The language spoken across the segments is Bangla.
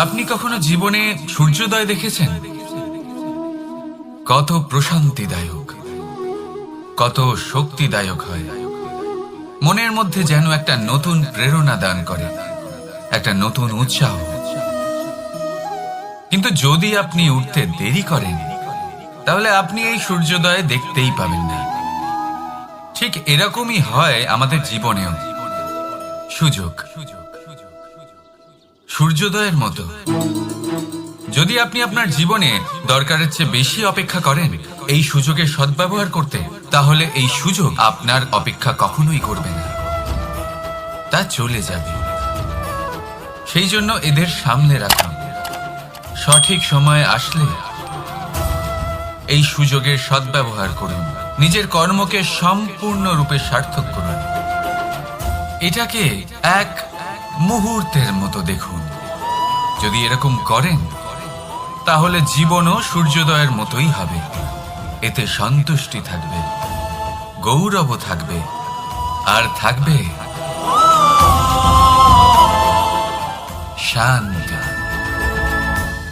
আপনি কখনো জীবনে সূর্যোদয় দেখেছেন? কত প্রশান্তিদায়ক, কত শক্তিদায়ক হয়। মনের মধ্যে যেন একটা নতুন প্রেরণা দান করে, একটা নতুন উৎসাহ। কিন্তু যদি আপনি উঠতে দেরি করেন, তাহলে আপনি এই সূর্যোদয় দেখতেই পাবেন না। ঠিক এরকমই হয় আমাদের জীবনেও। সুযোগ সূর্যোদয়ের মতো। যদি আপনি আপনার জীবনে দরকারের চেয়ে বেশি অপেক্ষা করেন এই সুযোগের সদ্ব্যবহার করতে, তাহলে এই সুযোগ আপনার অপেক্ষা কখনোই করবে না, তা চলে যাবে। সেই জন্য এদের সামনে রাখুন। সঠিক সময় আসলে এই সুযোগের সদ্ব্যবহার করুন, নিজের কর্মকে সম্পূর্ণরূপে সার্থক করুন। এটাকে এক মুহূর্তের মতো দেখুন। যদি এরকম করেন, তাহলে জীবনও সূর্যোদয়ের মতোই হবে। এতে সন্তুষ্টি থাকবে, গৌরব থাকবে, আর থাকবে শান্তি।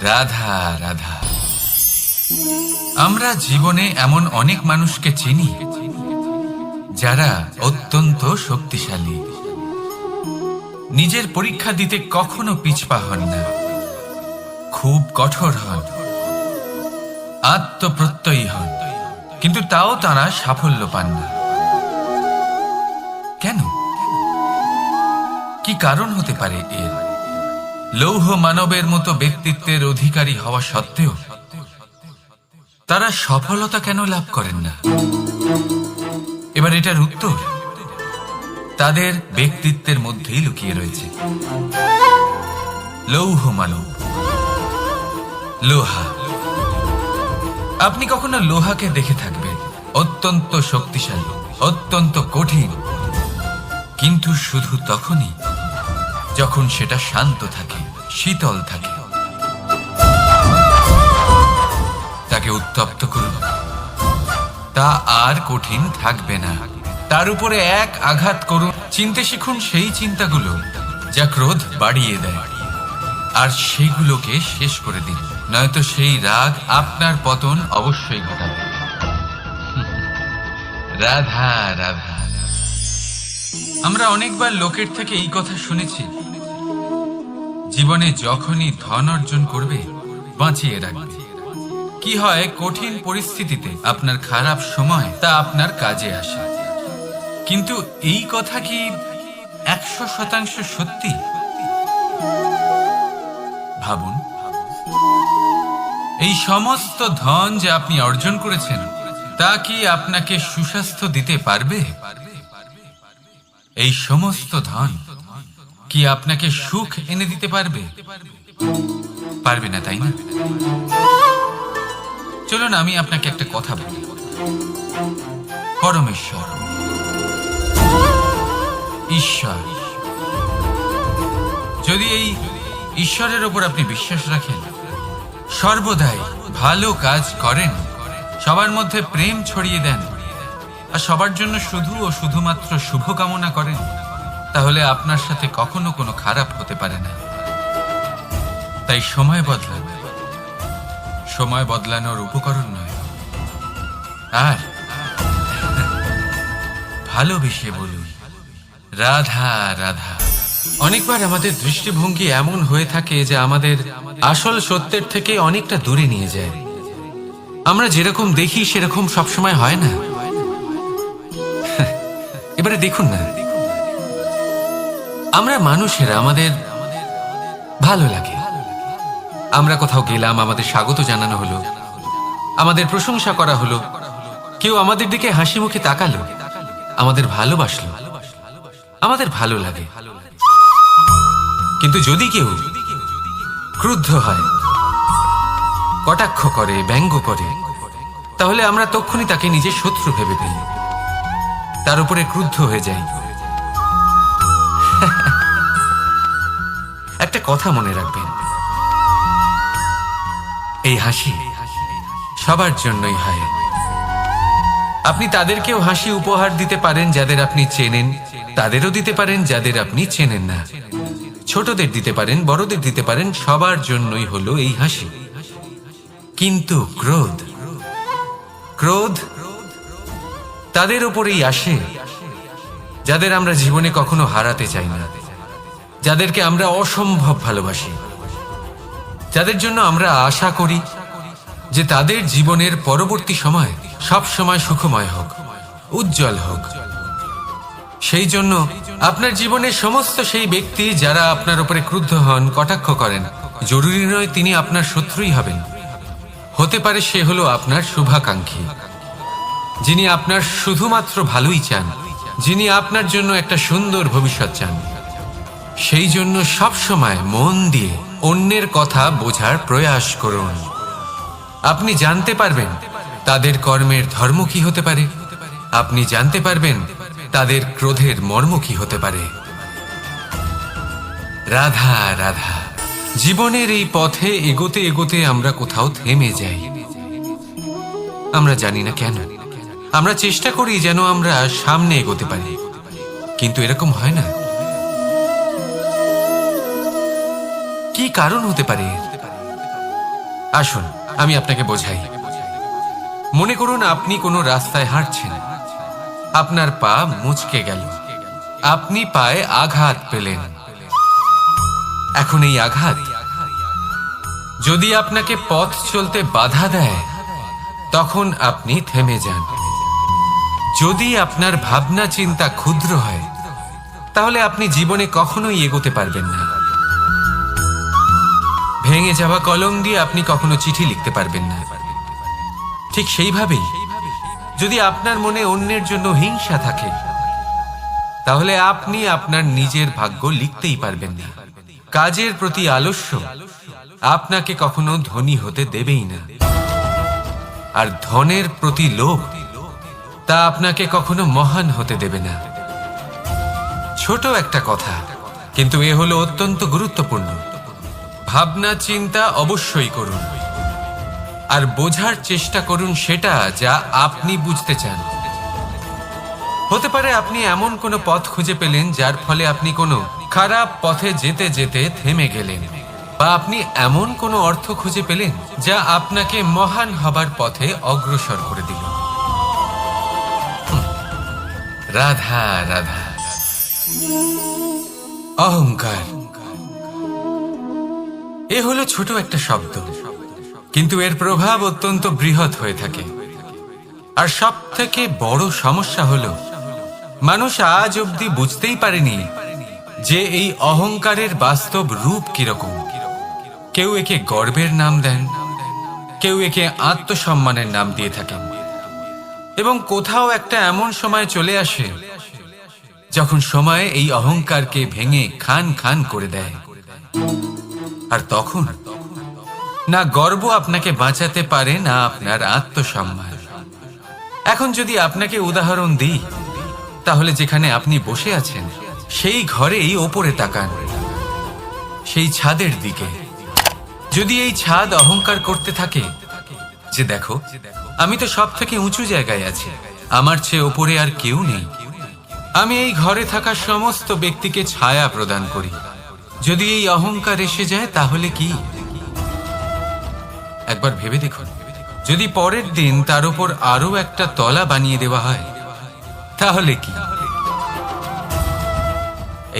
রাধা রাধা। আমরা জীবনে এমন অনেক মানুষকে চিনি যারা অত্যন্ত শক্তিশালী, নিজের পরীক্ষা দিতে কখনো পিছপা হন না, খুব কঠোর হন, আত্মপ্রত্যয়ী হন, কিন্তু তাও তারা সাফল্য পান না। কেন? কি কারণ হতে পারে এর? লৌহ মানবের মতো ব্যক্তিত্বের অধিকারী হওয়া সত্ত্বেও তারা সফলতা কেন লাভ করেন না? এবার এটার উত্তর তাদের ব্যক্তিত্বের মধ্যেই লুকিয়ে রয়েছে। লৌহ মানব, লোহা। আপনি কখনো লোহাকে দেখে থাকবেন, অত্যন্ত শক্তিশালী, অত্যন্ত কঠিন, কিন্তু শুধু তখনই যখন সেটা শান্ত থাকে, শীতল থাকে। তাকে উত্তপ্ত করুন, তা আর কঠিন থাকবে না। তার উপরে এক আঘাত করুন, চিনতে শিখুন সেই চিন্তাগুলো যা ক্রোধ বাড়িয়ে দেয়, আর সেইগুলোকে শেষ করে দিন, নয়তো সেই রাগ আপনার পতন অবশ্যই ঘটাবে। রাধা রাধা। আমরা অনেকবার লোকের থেকে এই কথা শুনেছি, জীবনে যখনই ধন অর্জন করবে বাঁচিয়ে রাখবে। কি হয়, কঠিন পরিস্থিতিতে আপনার খারাপ সময় তা আপনার কাজে আসে। কিন্তু এই কথা কি 100% সত্যি? ভাবুন, এই সমস্ত ধন যে আপনি অর্জন করেছেন, তা কি আপনাকে সুস্বাস্থ্য দিতে পারবে? এই সমস্ত ধন কি আপনাকে সুখ এনে দিতে পারবে? পারবে না, তাই না? চলুন আমি আপনাকে একটা কথা বলি। পরমেশ্বর, ঈশ্বর, যদি এই ঈশ্বরের ওপর আপনি বিশ্বাস রাখেন, সর্বদাই ভালো কাজ করেন, সবার মধ্যে প্রেম ছড়িয়ে দেন, আর সবার জন্য শুধু ও শুধুমাত্র শুভকামনা করেন, তাহলে আপনার সাথে কখনো কোনো খারাপ হতে পারে না। তাই সময় বদলান, সময় বদলানোর উপকরণ নয়। আর ভালোবেসে বলুন, রাধা রাধা। অনেকবার আমাদের দৃষ্টিভঙ্গি এমন হয়ে থাকে যে আমাদের আসল সত্যের থেকে অনেকটা দূরে নিয়ে যায়। আমরা যেরকম দেখি সেরকম সবসময় হয় না। এবারে দেখুন না, আমরা মানুষেরা, আমাদের ভালো লাগে, আমরা কোথাও গেলাম, আমাদের স্বাগত জানানো হলো, আমাদের প্রশংসা করা হলো, কেউ আমাদের দিকে হাসি মুখে তাকালো, আমাদের ভালোবাসলো, আমাদের ভালো লাগে। কিন্তু যদি কেউ ক্রুদ্ধ হয়, কটাক্ষ করে, ব্যঙ্গ করে, তাহলে আমরা তক্ষুনি তাকে নিজের শত্রু ভেবে ফেলি, তার উপরে ক্রুদ্ধ হয়ে যাই। একটা কথা মনে রাখবেন, এই হাসি সবার জন্যই হয়, আপনি তাদেরকেও হাসি উপহার দিতে পারেন যাদের আপনি চেনেন, তাদেরও দিতে পারেন যাদের আপনি চেনেন না। ছোটদের দিতে পারেন, বড়দের দিতে পারেন, সবার জন্যই হলো এই হাসি। কিন্তু ক্রোধ, ক্রোধ তাদের উপরেই আসে যাদের আমরা জীবনে কখনো হারাতে চাই না, যাদেরকে আমরা অসম্ভব ভালোবাসি, যাদের জন্য আমরা আশা করি যে তাদের জীবনের পরবর্তী সময় সব সময় সুখময় হোক, উজ্জ্বল হোক। সেই জন্য আপনার জীবনের সমস্ত সেই ব্যক্তি যারা আপনার উপরে ক্রুদ্ধ হন, কটাক্ষ করেন, জরুরি নয় তিনি আপনার শত্রুই হবেন। হতে পারে সে হলো আপনার শুভাকাঙ্ক্ষী, যিনি আপনার শুধুমাত্র ভালোই চান, যিনি আপনার জন্য একটা সুন্দর ভবিষ্যৎ চান। সেই জন্য সব সময় মন দিয়ে অন্যের কথা বোঝার প্রয়াস করুন। আপনি জানতে পারবেন তাদের কর্মের ধর্ম কি হতে পারে, আপনি জানতে পারবেন তাদের ক্রোধের মর্ম কি হতে পারে। রাধা রাধা। জীবনের এই পথে এগোতে এগোতে আমরা কোথাও থেমে যাই, আমরা জানি না কেন। আমরা চেষ্টা করি যেন আমরা সামনে এগোতে পারি, কিন্তু এরকম হয় না। কি কারণ হতে পারে? আসুন আমি আপনাকে বোঝাই। মনে করুন আপনি কোনো রাস্তায় হাঁটছেন, আপনার পা মুচকে গেল, আপনি পায়ে আঘাত পেলেন। এখন এই আঘাত যদি আপনাকে পথ চলতে বাধা দেয়, তখন আপনি থেমে যান। যদি আপনার ভাবনা চিন্তা ক্ষুদ্র হয়, তাহলে আপনি জীবনে কখনোই এগোতে পারবেন না। ভেঙে যাওয়া কলম দিয়ে আপনি কখনো চিঠি লিখতে পারবেন না। ঠিক সেইভাবেই যদি আপনার মনে অন্যের জন্য হিংসা থাকে, তাহলে আপনি আপনার নিজের ভাগ্য লিখতেই পারবেন না। কাজের প্রতি আলস্য আপনাকে কখনো ধনী হতে দেবেই না, আর ধনের প্রতি লোভ তা আপনাকে কখনো মহান হতে দেবে না। ছোট একটা কথা, কিন্তু এ হলো অত্যন্ত গুরুত্বপূর্ণ। ভাবনা চিন্তা অবশ্যই করুন, আর বোঝার চেষ্টা করুন সেটা যা আপনি বুঝতে চান। হতে পারে আপনি এমন কোনো পথ খুঁজে পেলেন যার ফলে আপনি কোনো খারাপ পথে যেতে যেতে থেমে গেলেন, বা আপনি এমন কোনো অর্থ খুঁজে পেলেন যা আপনাকে মহান হবার পথে অগ্রসর করে দিল। রাধা রাধা। অহংকার এ হলো ছোট একটা শব্দ, কিন্তু এর প্রভাব অত্যন্ত বৃহৎ হয়ে থাকে। আর সব থেকে বড় সমস্যা হলো মানুষ আজ অবধি বুঝতেই পারেনি যে এই অহংকারের বাস্তব রূপ কিরকম। কেউ একে গর্বের নাম দেন, কেউ একে আত্মসম্মানের নাম দিয়ে থাকেন, এবং কোথাও একটা এমন সময় চলে আসে যখন সময় এই অহংকারকে ভেঙে খান খান করে দেয়। আর তখন না গর্ব আপনাকে বাঁচাতে পারে, না আপনার আত্মসম্মান। এখন যদি আপনাকে উদাহরণ দিই, তাহলে যেখানে আপনি বসে আছেন সেই ঘরেই ওপরে তাকান, সেই ছাদের দিকে। যদি এই ছাদ অহংকার করতে থাকে যে দেখো আমি তো সব থেকে উঁচু জায়গায় আছি, আমার চেয়ে ওপরে আর কেউ নেই, আমি এই ঘরে থাকা সমস্ত ব্যক্তিকে ছায়া প্রদান করি, যদি এই অহংকার এসে যায় তাহলে কি? একবার ভেবে দেখুন, যদি পরের দিন তার উপর আরো একটা তলা বানিয়ে দেওয়া হয় তাহলে কি?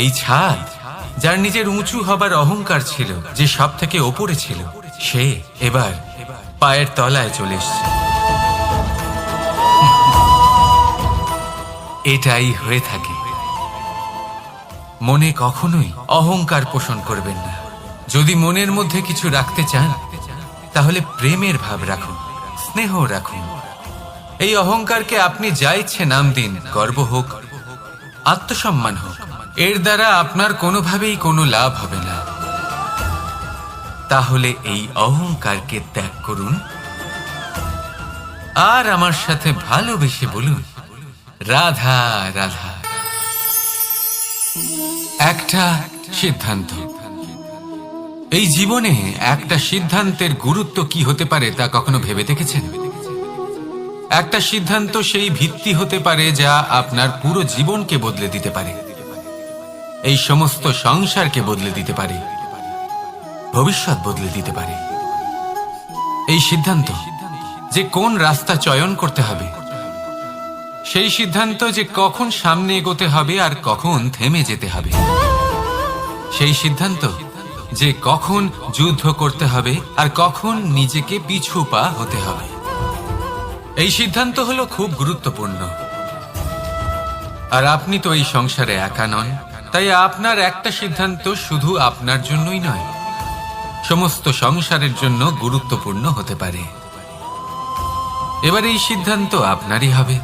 এই ছাদ যার নিজের উঁচু হবার অহংকার ছিল, যে সব থেকে ওপরে ছিল, সে এবার পায়ের তলায় চলে এসছে। এটাই হয়ে থাকে। মনে কখনোই অহংকার পোষণ করবেন না। যদি মনের মধ্যে কিছু রাখতে চান, তাহলে প্রেমের ভাব রাখুন, স্নেহ রাখুন। এই অহংকারকে আপনি যা ইচ্ছে নাম দিন, গর্ব হোক, আত্মসম্মান হোক, এর দ্বারা আপনার কোনোভাবেই কোনো লাভ হবে না। তাহলে এই অহংকারকে ত্যাগ করুন, আর আমার সাথে ভালোবেসে বলুন রাধা রাধা। একটা সিদ্ধান্ত। এই জীবনে একটা সিদ্ধান্তের গুরুত্ব কি হতে পারে তা কখনো ভেবে দেখেছেন? একটা সিদ্ধান্ত সেই ভিত্তি হতে পারে যা আপনার পুরো জীবনকে বদলে দিতে পারে, এই সমস্ত সংসারকে বদলে দিতে পারে, ভবিষ্যৎ বদলে দিতে পারে। এই সিদ্ধান্ত যে কোন রাস্তা চয়ন করতে হবে, সেই সিদ্ধান্ত যে কখন সামনে এগোতে হবে আর কখন থেমে যেতে হবে, সেই সিদ্ধান্ত যে কখন যুদ্ধ করতে হবে আর কখন নিজেকে পিছু পা হতে হবে, এই সিদ্ধান্ত হলো খুব গুরুত্বপূর্ণ। আর আপনি তো এই সংসারে একা নন, তাই আপনার একটা সিদ্ধান্ত শুধু আপনার জন্যই নয়, সমস্ত সংসারের জন্য গুরুত্বপূর্ণ হতে পারে। এবার এই সিদ্ধান্ত আপনারই হবে,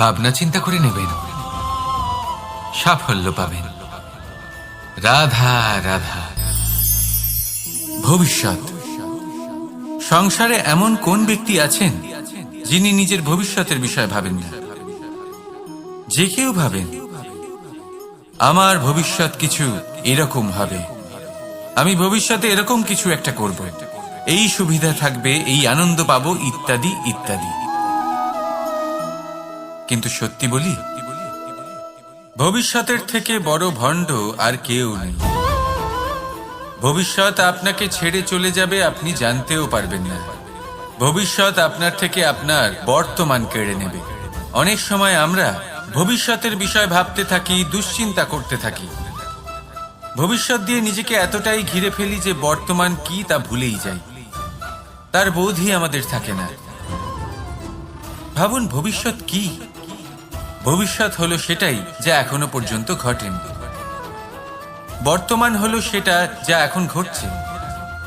ভাবনা চিন্তা করে নেবেন, সাফল্য পাবেন। রাধা রাধা। ভবিষ্যৎ। সংসারে এমন কোন ব্যক্তি আছেন যিনি নিজের ভবিষ্যতের বিষয়ে ভাবেন না? যে কেউ ভাবেন আমার ভবিষ্যৎ কিছু এরকম হবে, আমি ভবিষ্যতে এরকম কিছু একটা করব, এই সুবিধা থাকবে, এই আনন্দ পাবো, ইত্যাদি ইত্যাদি। কিন্তু সত্যি বলি, ভবিষ্যতের থেকে বড় ভণ্ড আর কেউ নেই। ভবিষ্যৎ আপনাকে ছেড়ে চলে যাবে, আপনি জানতেও পারবেন না। ভবিষ্যৎ আপনার থেকে আপনার বর্তমান কেড়ে নেবে। অনেক সময় আমরা ভবিষ্যতের বিষয় ভাবতে থাকি, দুশ্চিন্তা করতে থাকি, ভবিষ্যৎ দিয়ে নিজেকে এতটাই ঘিরে ফেলি যে বর্তমান কি তা ভুলেই যাই, তার বোধই আমাদের থাকে না। ভাবুন, ভবিষ্যৎ কি? ভবিষ্যৎ হলো সেটাই যা এখনো পর্যন্ত ঘটেনি। বর্তমান হলো সেটা যা এখন ঘটছে।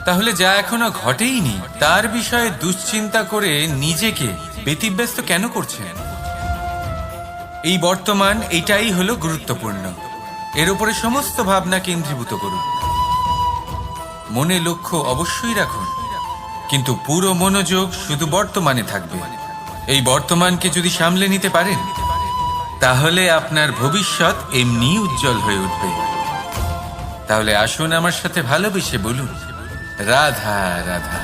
তাহলে যা এখনো ঘটেইনি তার বিষয়ে দুশ্চিন্তা করে নিজেকে ব্যতিব্যস্ত কেন করছেন? এই বর্তমান, এটাই হলো গুরুত্বপূর্ণ। এর উপরে সমস্ত ভাবনা কেন্দ্রীভূত করুন। মনে লক্ষ্য অবশ্যই রাখুন, কিন্তু পুরো মনোযোগ শুধু বর্তমানে থাকবে। এই বর্তমানকে যদি সামলে নিতে পারেন, তাহলে আপনার ভবিষ্যৎ এমনি উজ্জ্বল হয়ে উঠবে। তাহলে আসুন আমার সাথে ভালোবেসে বলুন, রাধা রাধা।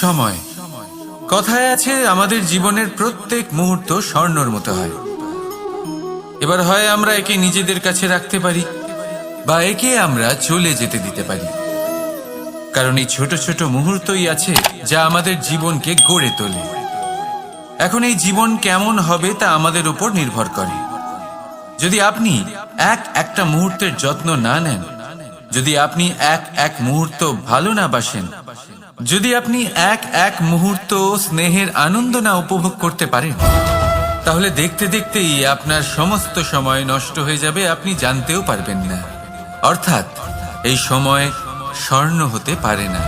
সময়। কথায় আছে, আমাদের জীবনের প্রত্যেক মুহূর্ত স্বর্ণর মতো হয়। এবার হয় আমরা একে নিজেদের কাছে রাখতে পারি, বা একে আমরা চলে যেতে দিতে পারি। কারণ এই ছোট ছোট মুহূর্তই আছে যা আমাদের জীবনকে গড়ে তোলে। এখন এই জীবন কেমন হবে তা আমাদের উপর নির্ভর করে। যদি আপনি একটা মুহূর্তের যত্ন না নেন, যদি আপনি এক মুহূর্ত ভালো না বাসেন, যদি আপনি এক মুহূর্ত স্নেহের আনন্দ না উপভোগ করতে পারেন, তাহলে দেখতে দেখতেই আপনার সমস্ত সময় নষ্ট হয়ে যাবে, আপনি জানতেও পারবেন না। অর্থাৎ এই সময় স্বর্ণ হতে পারে না।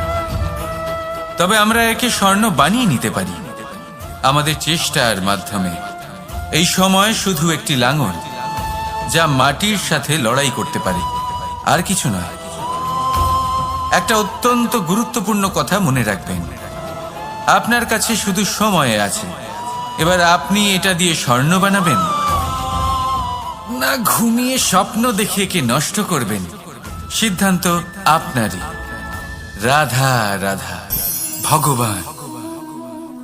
তবে আমরা একে স্বর্ণ বানিয়ে নিতে পারি আমাদের চেষ্টার মাধ্যমে। এই সময় শুধু একটি লাঙল যা মাটির সাথে লড়াই করতে পারে, আর কিছু নয়। একটা অত্যন্ত গুরুত্বপূর্ণ কথা মনে রাখবেন, আপনার কাছে শুধু সময় আছে। এবার আপনি এটা দিয়ে স্বর্ণ বানাবেন, না ঘুমিয়ে স্বপ্ন দেখে একে নষ্ট করবেন, সিদ্ধান্ত আপনারই। রাধা রাধা। ভগবান।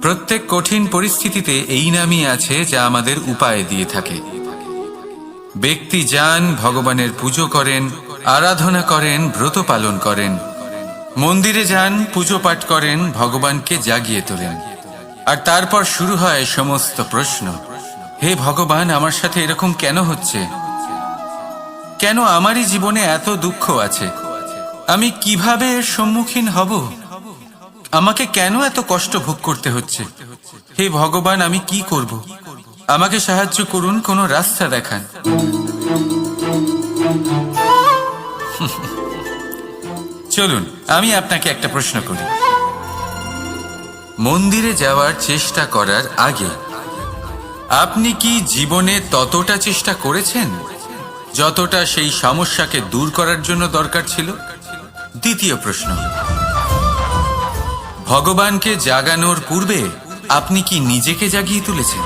প্রত্যেক কঠিন পরিস্থিতিতে এই নামই আছে যা আমাদের উপায় দিয়ে থাকে। ব্যক্তি যান, ভগবানের পুজো করেন, আরাধনা করেন, ব্রত পালন করেন, মন্দিরে যান, পুজো পাঠ করেন, ভগবানকে জাগিয়ে তোলেন। আর তারপর শুরু হয় সমস্ত প্রশ্ন। হে ভগবান, আমার সাথে এরকম কেন হচ্ছে? কেন আমারই জীবনে এত দুঃখ আছে? আমি কিভাবে এর সম্মুখীন হব? আমাকে কেন এত কষ্ট ভোগ করতে হচ্ছে? হে ভগবান, আমি কি করব? আমাকে সাহায্য করুন, কোনো রাস্তা দেখান। চলুন আমি আপনাকে একটা প্রশ্ন করি। মন্দিরে যাওয়ার চেষ্টা করার আগে আপনি কি জীবনে ততটা চেষ্টা করেছেন যতটা সেই সমস্যাকে দূর করার জন্য দরকার ছিল? দ্বিতীয় প্রশ্ন, ভগবানকে জাগানোর পূর্বে আপনি কি নিজেকে জাগিয়ে তুলেছেন?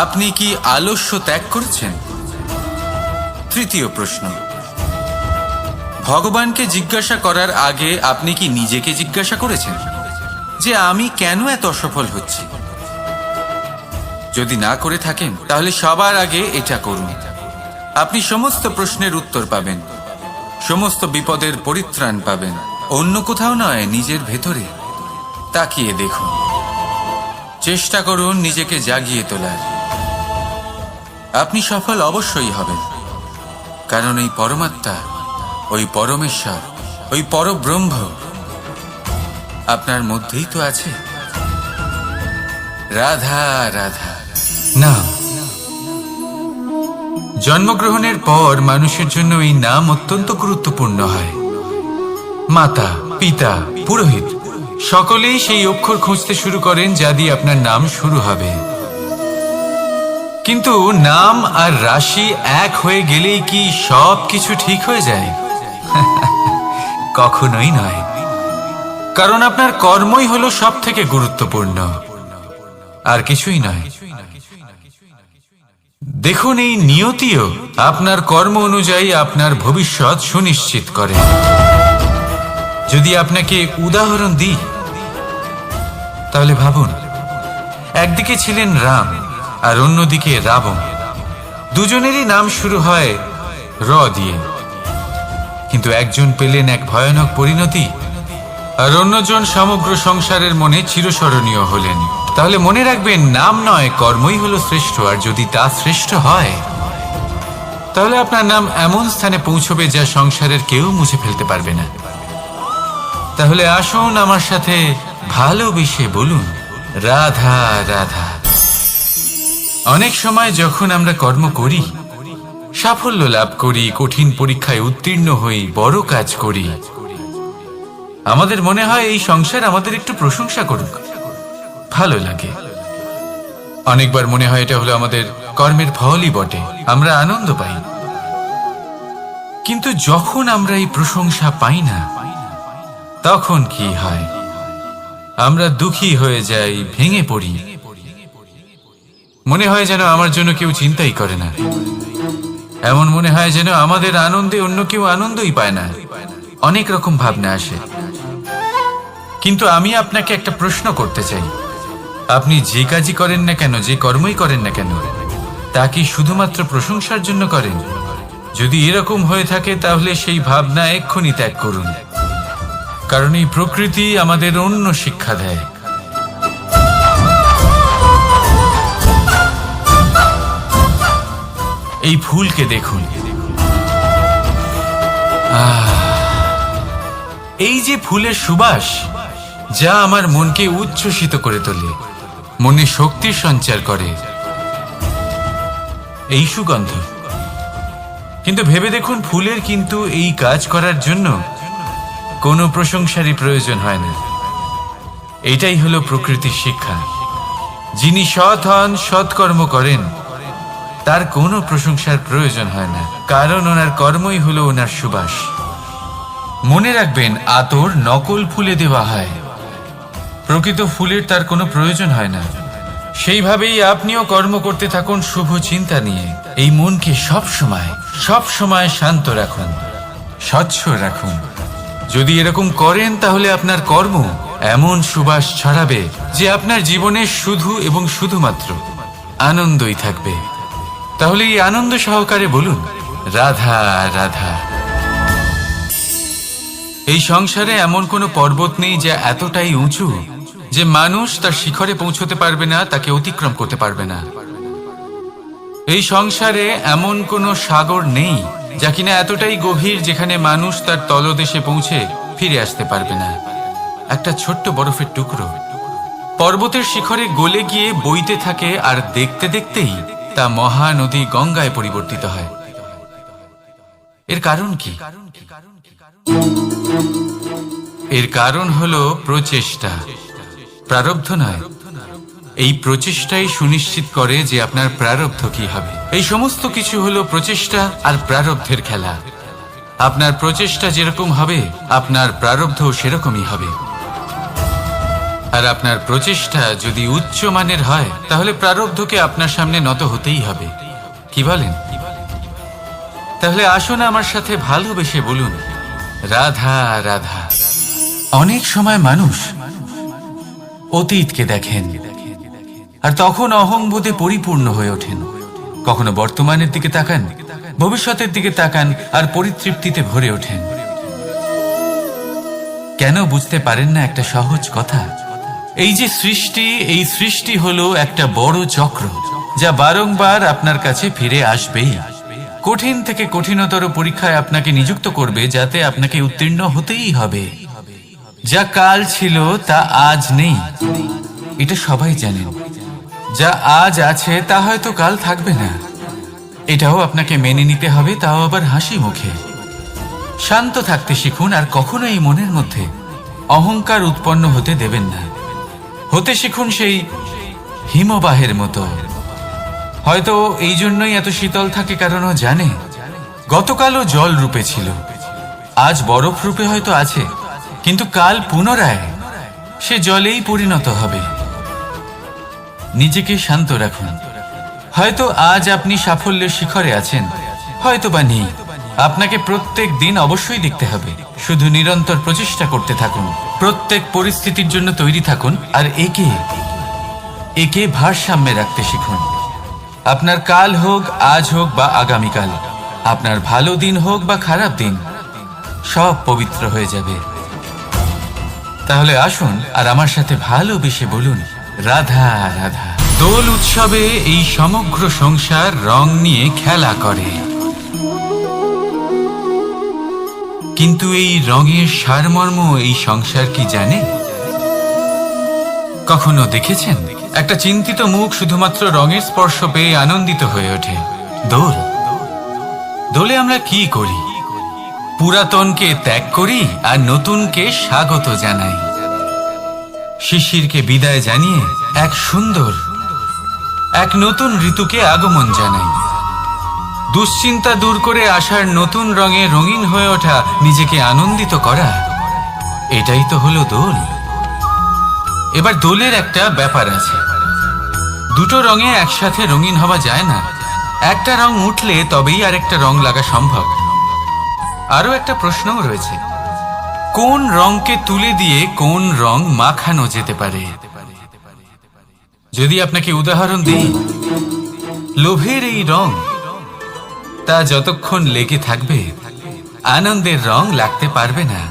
আপনি কি আলস্য ত্যাগ করেছেন? তৃতীয় প্রশ্ন, ভগবানকে জিজ্ঞাসা করার আগে আপনি কি নিজেকে জিজ্ঞাসা করেছেন যে আমি কেন এত অসফল হচ্ছি? যদি না করে থাকেন তাহলে সবার আগে এটা করুন। আপনি সমস্ত প্রশ্নের উত্তর পাবেন, সমস্ত বিপদের পরিত্রাণ পাবেন। অন্য কোথাও নয়, নিজের ভেতরে তাকিয়ে দেখুন। চেষ্টা করুন নিজেকে জাগিয়ে তোলার। আপনি সফল অবশ্যই হবেন, কারণ এই পরমাত্মা, ওই পরমেশ্বর, ওই পরব্রহ্ম আপনার মধ্যেই তো আছে। রাধা রাধা। নাম। জন্মগ্রহণের পর মানুষের জন্য এই নাম অত্যন্ত গুরুত্বপূর্ণ হয়। মাতা, পিতা, পুরোহিত সকলেই সেই অক্ষর খুঁজতে শুরু করেন যা দিয়ে আপনার নাম শুরু হবে। কিন্তু নাম আর রাশি এক হয়ে গেলেই কি সব কিছু ঠিক হয়ে যায়? কখনোই নয়, কারণ আপনার কর্মই হলো সব থেকে গুরুত্বপূর্ণ, আর কিছুই নয়। দেখুন, এই নিয়তিও আপনার কর্ম অনুযায়ী আপনার ভবিষ্যৎ সুনিশ্চিত করে। যদি আপনাকে উদাহরণ দিই তাহলে ভাবুন, একদিকে ছিলেন রাম আর অন্যদিকে রাবণ। দুজনেরই নাম শুরু হয় র দিয়ে, কিন্তু একজন পেলেন এক ভয়ানক পরিণতি আর অন্যজন সমগ্র সংসারের মনে চিরস্মরণীয় হলেন। তাহলে মনে রাখবেন, নাম নয়, কর্মই হলো শ্রেষ্ঠ। আর যদি তা শ্রেষ্ঠ হয় তাহলে আপনার নাম এমন স্থানে পৌঁছবে যা সংসারের কেউ মুছে ফেলতে পারবে না। তাহলে আসুন আমার সাথে ভালোবেসে বলুন, রাধা রাধা। অনেক সময় যখন আমরা কর্ম করি, সাফল্য লাভ করি, কঠিন পরীক্ষায় উত্তীর্ণ হই, বড় কাজ করি, আমাদের মনে হয় এই সংসার আমাদের একটু প্রশংসা করুক, ভালো লাগে। অনেকবার মনে হয় এটা হলো আমাদের কর্মের ফলই বটে, আমরা আনন্দ পাই। কিন্তু যখন আমরা এই প্রশংসা পাই না, তখন কি হয়? আমরা দুঃখী হয়ে যাই, ভেঙে পড়ি। মনে হয় যেন আমার জন্য কেউ চিন্তাই করে না। এমন মনে হয় যেন আমাদের আনন্দে অন্য কেউ আনন্দই পায় না। অনেক রকম ভাবনা আসে। কিন্তু আমি আপনাকে একটা প্রশ্ন করতে চাই, আপনি যে কাজই করেন না কেন, যে কর্মই করেন না কেন, তা কি শুধুমাত্র প্রশংসার জন্য করেন? যদি এরকম হয়ে থাকে তাহলে সেই ভাবনা এক্ষুনি ত্যাগ করুন, কারণ এই প্রকৃতি আমাদের অন্য শিক্ষা দেয়। এই ফুলকে দেখুন, এই যে ফুলের সুবাস, যা আমার মনকে উচ্ছ্বসিত করে তোলে, মনে শক্তির সঞ্চার করে, এই সুগন্ধ। কিন্তু ভেবে দেখুন, ফুলের কিন্তু এই কাজ করার জন্য কোনো প্রশংসারই প্রয়োজন হয় না। এটাই হলো প্রকৃতির শিক্ষা। যিনি সৎ হন, সৎকর্ম করেন, তার কোনো প্রশংসার প্রয়োজন হয় না, কারণ ওনার কর্মই হলো ওনার সুবাস। মনে রাখবেন, আতর নকল ফুলে দেওয়া হয়, প্রকৃত ফুলের তার কোনো প্রয়োজন হয় না। সেইভাবেই আপনিও কর্ম করতে থাকুন শুভ চিন্তা নিয়ে। এই মনকে সব সময় শান্ত রাখুন, স্বচ্ছ রাখুন। যদি এরকম করেন তাহলে আপনার কর্ম এমন সুবাস ছড়াবে যে আপনার জীবনে শুধু এবং শুধুমাত্র আনন্দই থাকবে। তাহলে এই আনন্দ সহকারে বলুন, রাধা রাধা। এই সংসারে এমন কোনো পর্বত নেই যা এতটাই উঁচু যে মানুষ তার শিখরে পৌঁছতে পারবে না, তাকে অতিক্রম করতে পারবে না। এই সংসারে এমন কোনো সাগর নেই যা কিনা এতটাই গভীর যেখানে মানুষ তার তলদেশে পৌঁছে ফিরে আসতে পারবে না। একটা ছোট্ট বরফের টুকরো পর্বতের শিখরে গলে গিয়ে বইতে থাকে, আর দেখতে দেখতেই তা মহানদী গঙ্গায় পরিবর্তিত হয়। এর কারণ কি? এর কারণ হলো প্রচেষ্টা, প্রারব্ধ নয়। এই প্রচেষ্টাই সুনিশ্চিত করে যে আপনার প্রারব্ধ কি হবে। এই সমস্ত কিছু হলো প্রচেষ্টা আর প্রারব্ধের খেলা। আপনার প্রচেষ্টা যেরকম হবে, আপনার প্রারব্ধও সেরকমই হবে। আর আপনার প্রচেষ্টা যদি উচ্চ মানের হয়, তাহলে প্রারব্ধকে আপনার সামনে নত হতেই হবে। কি বলেন? তাহলে আসুন আমার সাথে ভালোবেসে বলুন, রাধা রাধা। অনেক সময় মানুষ অতীতকে দেখেন আর তখন অহংবোধে পরিপূর্ণ হয়ে ওঠেন। কখনো বর্তমানের দিকে তাকান, ভবিষ্যতের দিকে তাকান আর পরিতৃপ্তিতে ভরে ওঠেন। কেন বুঝতে পারেন না একটা সহজ কথা? এই যে সৃষ্টি, এই সৃষ্টি হলো একটা বড় চক্র যা বারংবার আপনার কাছে ফিরে আসবেই। কঠিন থেকে কঠিনতর পরীক্ষায় আপনাকে নিযুক্ত করবে, যাতে আপনাকে উত্তীর্ণ হতেই হবে। যা কাল ছিল তা আজ নেই, এটা সবাই জানেন। যা আজ আছে তা হয়তো কাল থাকবে না, এটাও আপনাকে মেনে নিতে হবে, তাও আবার হাসি মুখে। শান্ত থাকতে শিখুন আর কখনো এই মনের মধ্যে অহংকার উৎপন্ন হতে দেবেন না। হতে শিখুন সেই হিমবাহের মতো। হয়তো এই জন্যই এত শীতল থাকে, কারণ ও জানে গতকালও জল রূপে ছিল, আজ বরফ রূপে হয়তো আছে, কিন্তু কাল পুনরায় সে জলেই পরিণত হবে। নিজেকে শান্ত রাখুন। হয়তো আজ আপনি সাফল্যের শিখরে আছেন, হয়তো বা নেই। আপনাকে প্রত্যেক দিন অবশ্যই দেখতে হবে। শুধু নিরন্তর প্রচেষ্টা করতে থাকুন, প্রত্যেক পরিস্থিতির জন্য তৈরি থাকুন আর একে ভারসাম্যে রাখতে শিখুন। আপনার কাল হোক, আজ হোক বা আগামীকাল, আপনার ভালো দিন হোক বা খারাপ দিন, সব পবিত্র হয়ে যাবে। তাহলে আসুন আর আমার সাথে ভালোবেসে বলুন, রাধা রাধা। দোল উৎসবে এই সমগ্র সংসার রং নিয়ে খেলা করে, কিন্তু এই রঙের সারমর্ম এই সংসার কি জানে? কখনো দেখেছেন একটা চিন্তিত মুখ শুধুমাত্র রঙের স্পর্শ পেয়ে আনন্দিত হয়ে ওঠে? দোলে আমরা কি করি? পুরাতনকে ত্যাগ করি আর নতুনকে স্বাগত জানাই। শিশিরকে বিদায় জানিয়ে এক নতুন ঋতুকে আগমন জানাই। দুশ্চিন্তা দূর করে আসার নতুন রঙে রঙিন হয়ে ওঠা, নিজেকে আনন্দিত করা, এটাই তো হলো দোল। এবার দোলের একটা ব্যাপার আছে, দুটো রঙে একসাথে রঙিন হওয়া যায় না। একটা রং উঠলে তবেই আরেকটা রং লাগা সম্ভব। আরো একটা প্রশ্নও রয়েছে, কোন রংকে তুলে দিয়ে কোন রং মাখানো যেতে পারে? যদি আপনাকে উদাহরণ দিই, লোভের এই রং, তা যতক্ষণ লেগে থাকবে আনন্দের রং লাগতে পারবে না।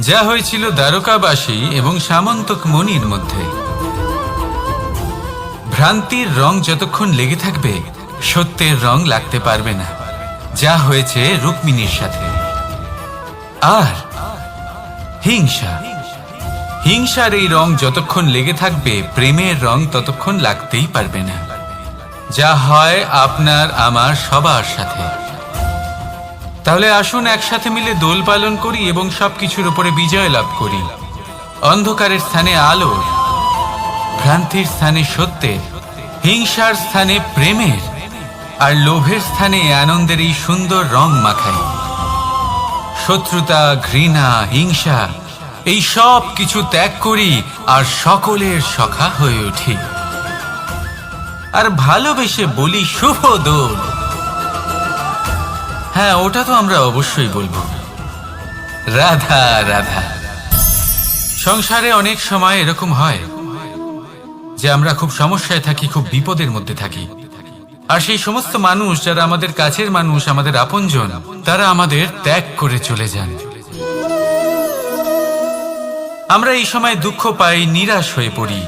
যা হয়েছিল দ্বারকাবাসী এবং সামন্তক মণির মধ্যে। ভ্রান্তির রং যতক্ষণ লেগে থাকবে সত্যের রং লাগতে পারবে না, যা হয়েছে রুক্মিণীর সাথে। আর হিংসার এই রং যতক্ষণ লেগে থাকবে প্রেমের রং ততক্ষণ লাগতেই পারবে না, যা হয় আপনার আমার সবার সাথে। তাহলে আসুন একসাথে মিলে দোল পালন করি এবং সবকিছুর উপরে বিজয় লাভ করি। অন্ধকারের স্থানে আলোর, ভ্রান্তির স্থানে সত্যের, হিংসার স্থানে প্রেমের আর লোভের স্থানে আনন্দের এই সুন্দর রং মাখাই। শত্রুতা, ঘৃণা, হিংসা এই সব কিছু ত্যাগ করি আর সকলের সখা হয়ে উঠি। আর ভালোবেসে বলি, শুভ দোল। হ্যাঁ, ওটা তো আমরা অবশ্যই বলবো, রাধা রাধা। সংসারে অনেক সময় এরকম হয় যে আমরা খুব সমস্যায় থাকি, খুব বিপদের মধ্যে থাকি। আর সেই সমস্ত মানুষ যারা আমাদের কাছের মানুষ, আমাদের আপনজন, তারা আমাদের ত্যাগ করে চলে যান। আমরা এই সময় দুঃখ পাই, নিরাশ হয়ে পড়ি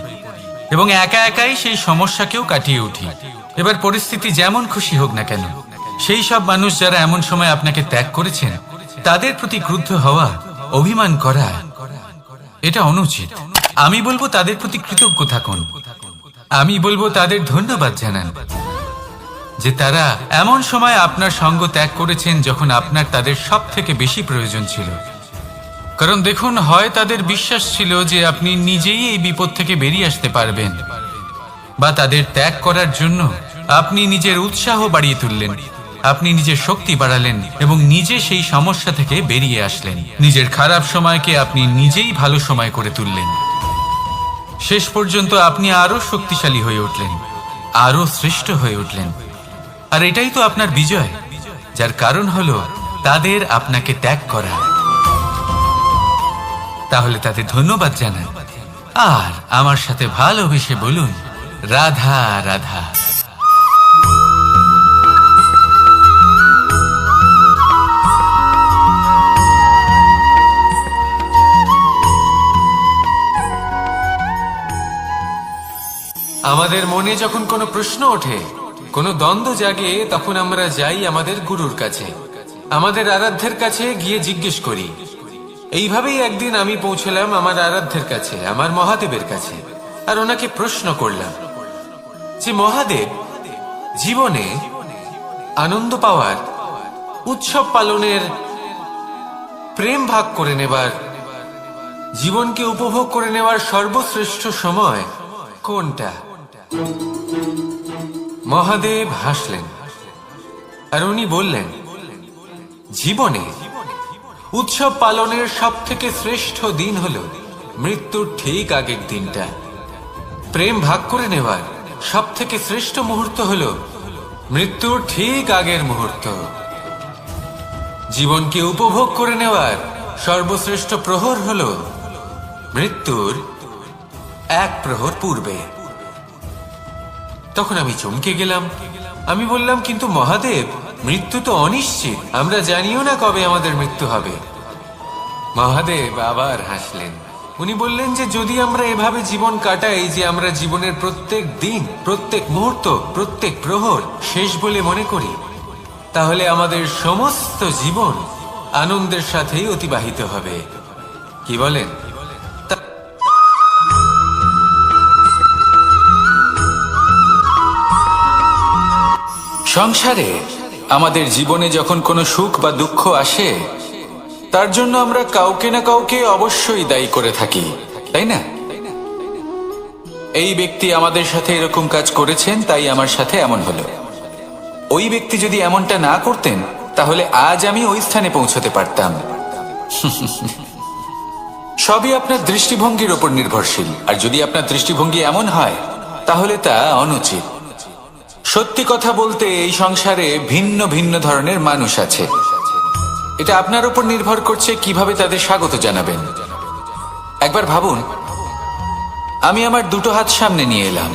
এবং একা একাই সেই সমস্যাকেও কাটিয়ে উঠি। এবার পরিস্থিতি যেমন খুশি হোক না কেন, সেই সব মানুষ যারা এমন সময় আপনাকে ত্যাগ করেছেন, তাদের প্রতি ক্রুদ্ধ হওয়া, অভিমান করা, এটা অনুচিত। আমি বলবো তাদের প্রতি কৃতজ্ঞ থাকুন। আমি বলবো তাদের ধন্যবাদ জানান যে তারা এমন সময় আপনার সঙ্গ ত্যাগ করেছেন যখন আপনার তাদের সব থেকে বেশি প্রয়োজন ছিল। কারণ দেখুন, হয় তাদের বিশ্বাস ছিল যে আপনি নিজেই এই বিপদ থেকে বেরিয়ে আসতে পারবেন, বা তাদের ত্যাগ করার জন্য আপনি নিজের উৎসাহ বাড়িয়ে তুললেন, আপনি নিজের শক্তি বাড়ালেন এবং নিজে সেই সমস্যা থেকে বেরিয়ে আসলেন। নিজের খারাপ সময়কে আপনি নিজেই ভালো সময় করে তুললেন। শেষ পর্যন্ত আপনি আরো শক্তিশালী হয়ে উঠলেন, আরো শ্রেষ্ঠ হয়ে উঠলেন। আর এটাই তো আপনার বিজয়, যার কারণ হলো তাদের আপনাকে ত্যাগ করা। তাহলে তাতে ধন্যবাদ জানান আর আমার সাথে ভালোবেসে বলুন রাধা রাধা। আমাদের মনে যখন কোনো প্রশ্ন ওঠে, কোনো দ্বন্দ্ব জাগে, তখন আমরা যাই আমাদের গুরুর কাছে, আমাদের আরাধ্যের কাছে গিয়ে জিজ্ঞেস করি। এইভাবেই একদিন আমি পৌঁছলাম আমার আরাধ্যের কাছে, আমার মহাদেবের কাছে, আর ওনাকে প্রশ্ন করলাম যে মহাদেব, জীবনে আনন্দ পাওয়ার, উৎসব পালনের, প্রেম ভাগ করে নেবার, জীবনকে উপভোগ করে নেওয়ার সর্বশ্রেষ্ঠ সময় কোনটা? মহাদেব হাসলেন আর উনি বললেন, জীবনে উৎসব পালনের সব থেকে শ্রেষ্ঠ দিন হল মৃত্যুর ঠিক আগের দিনটা। প্রেম ভাগ করে নেওয়ার সব থেকে শ্রেষ্ঠ মুহূর্ত হল মৃত্যুর ঠিক আগের মুহূর্ত। জীবনকে উপভোগ করে নেওয়ার সর্বশ্রেষ্ঠ প্রহর হল মৃত্যুর এক প্রহর পূর্বে। তখন আমি চমকে গেলাম। আমি বললাম, কিন্তু মহাদেব, মৃত্যু তো অনিশ্চিত, আমরা জানিও না কবে আমাদের মৃত্যু হবে। মহাদেব আবার হাসলেন। উনি বললেন যে যদি আমরা এভাবে জীবন কাটাই যে আমরা জীবনের প্রত্যেক দিন, প্রত্যেক মুহূর্ত, প্রত্যেক প্রহর শেষ বলে মনে করি, তাহলে আমাদের সমস্ত জীবন আনন্দের সাথেই অতিবাহিত হবে। কি বলেন? সংসারে আমাদের জীবনে যখন কোনো সুখ বা দুঃখ আসে, তার জন্য আমরা কাউকে না কাউকে অবশ্যই দায়ী করে থাকি, তাই না? এই ব্যক্তি আমাদের সাথে এরকম কাজ করেছেন, তাই আমার সাথে এমন হলো। ওই ব্যক্তি যদি এমনটা না করতেন, তাহলে আজ আমি ওই স্থানে পৌঁছতে পারতাম। সবই আপনার দৃষ্টিভঙ্গির উপর নির্ভরশীল, আর যদি আপনার দৃষ্টিভঙ্গি এমন হয়, তাহলে তা অনুচিত। সত্যি কথা বলতে, এই সংসারে ভিন্ন ভিন্ন ধরনের মানুষ আছে। এটা আপনার উপর নির্ভর করছে কিভাবে তাদের স্বাগত জানাবেন। একবার ভাবুন, আমি আমার দুটো হাত সামনে নিয়ে এলাম,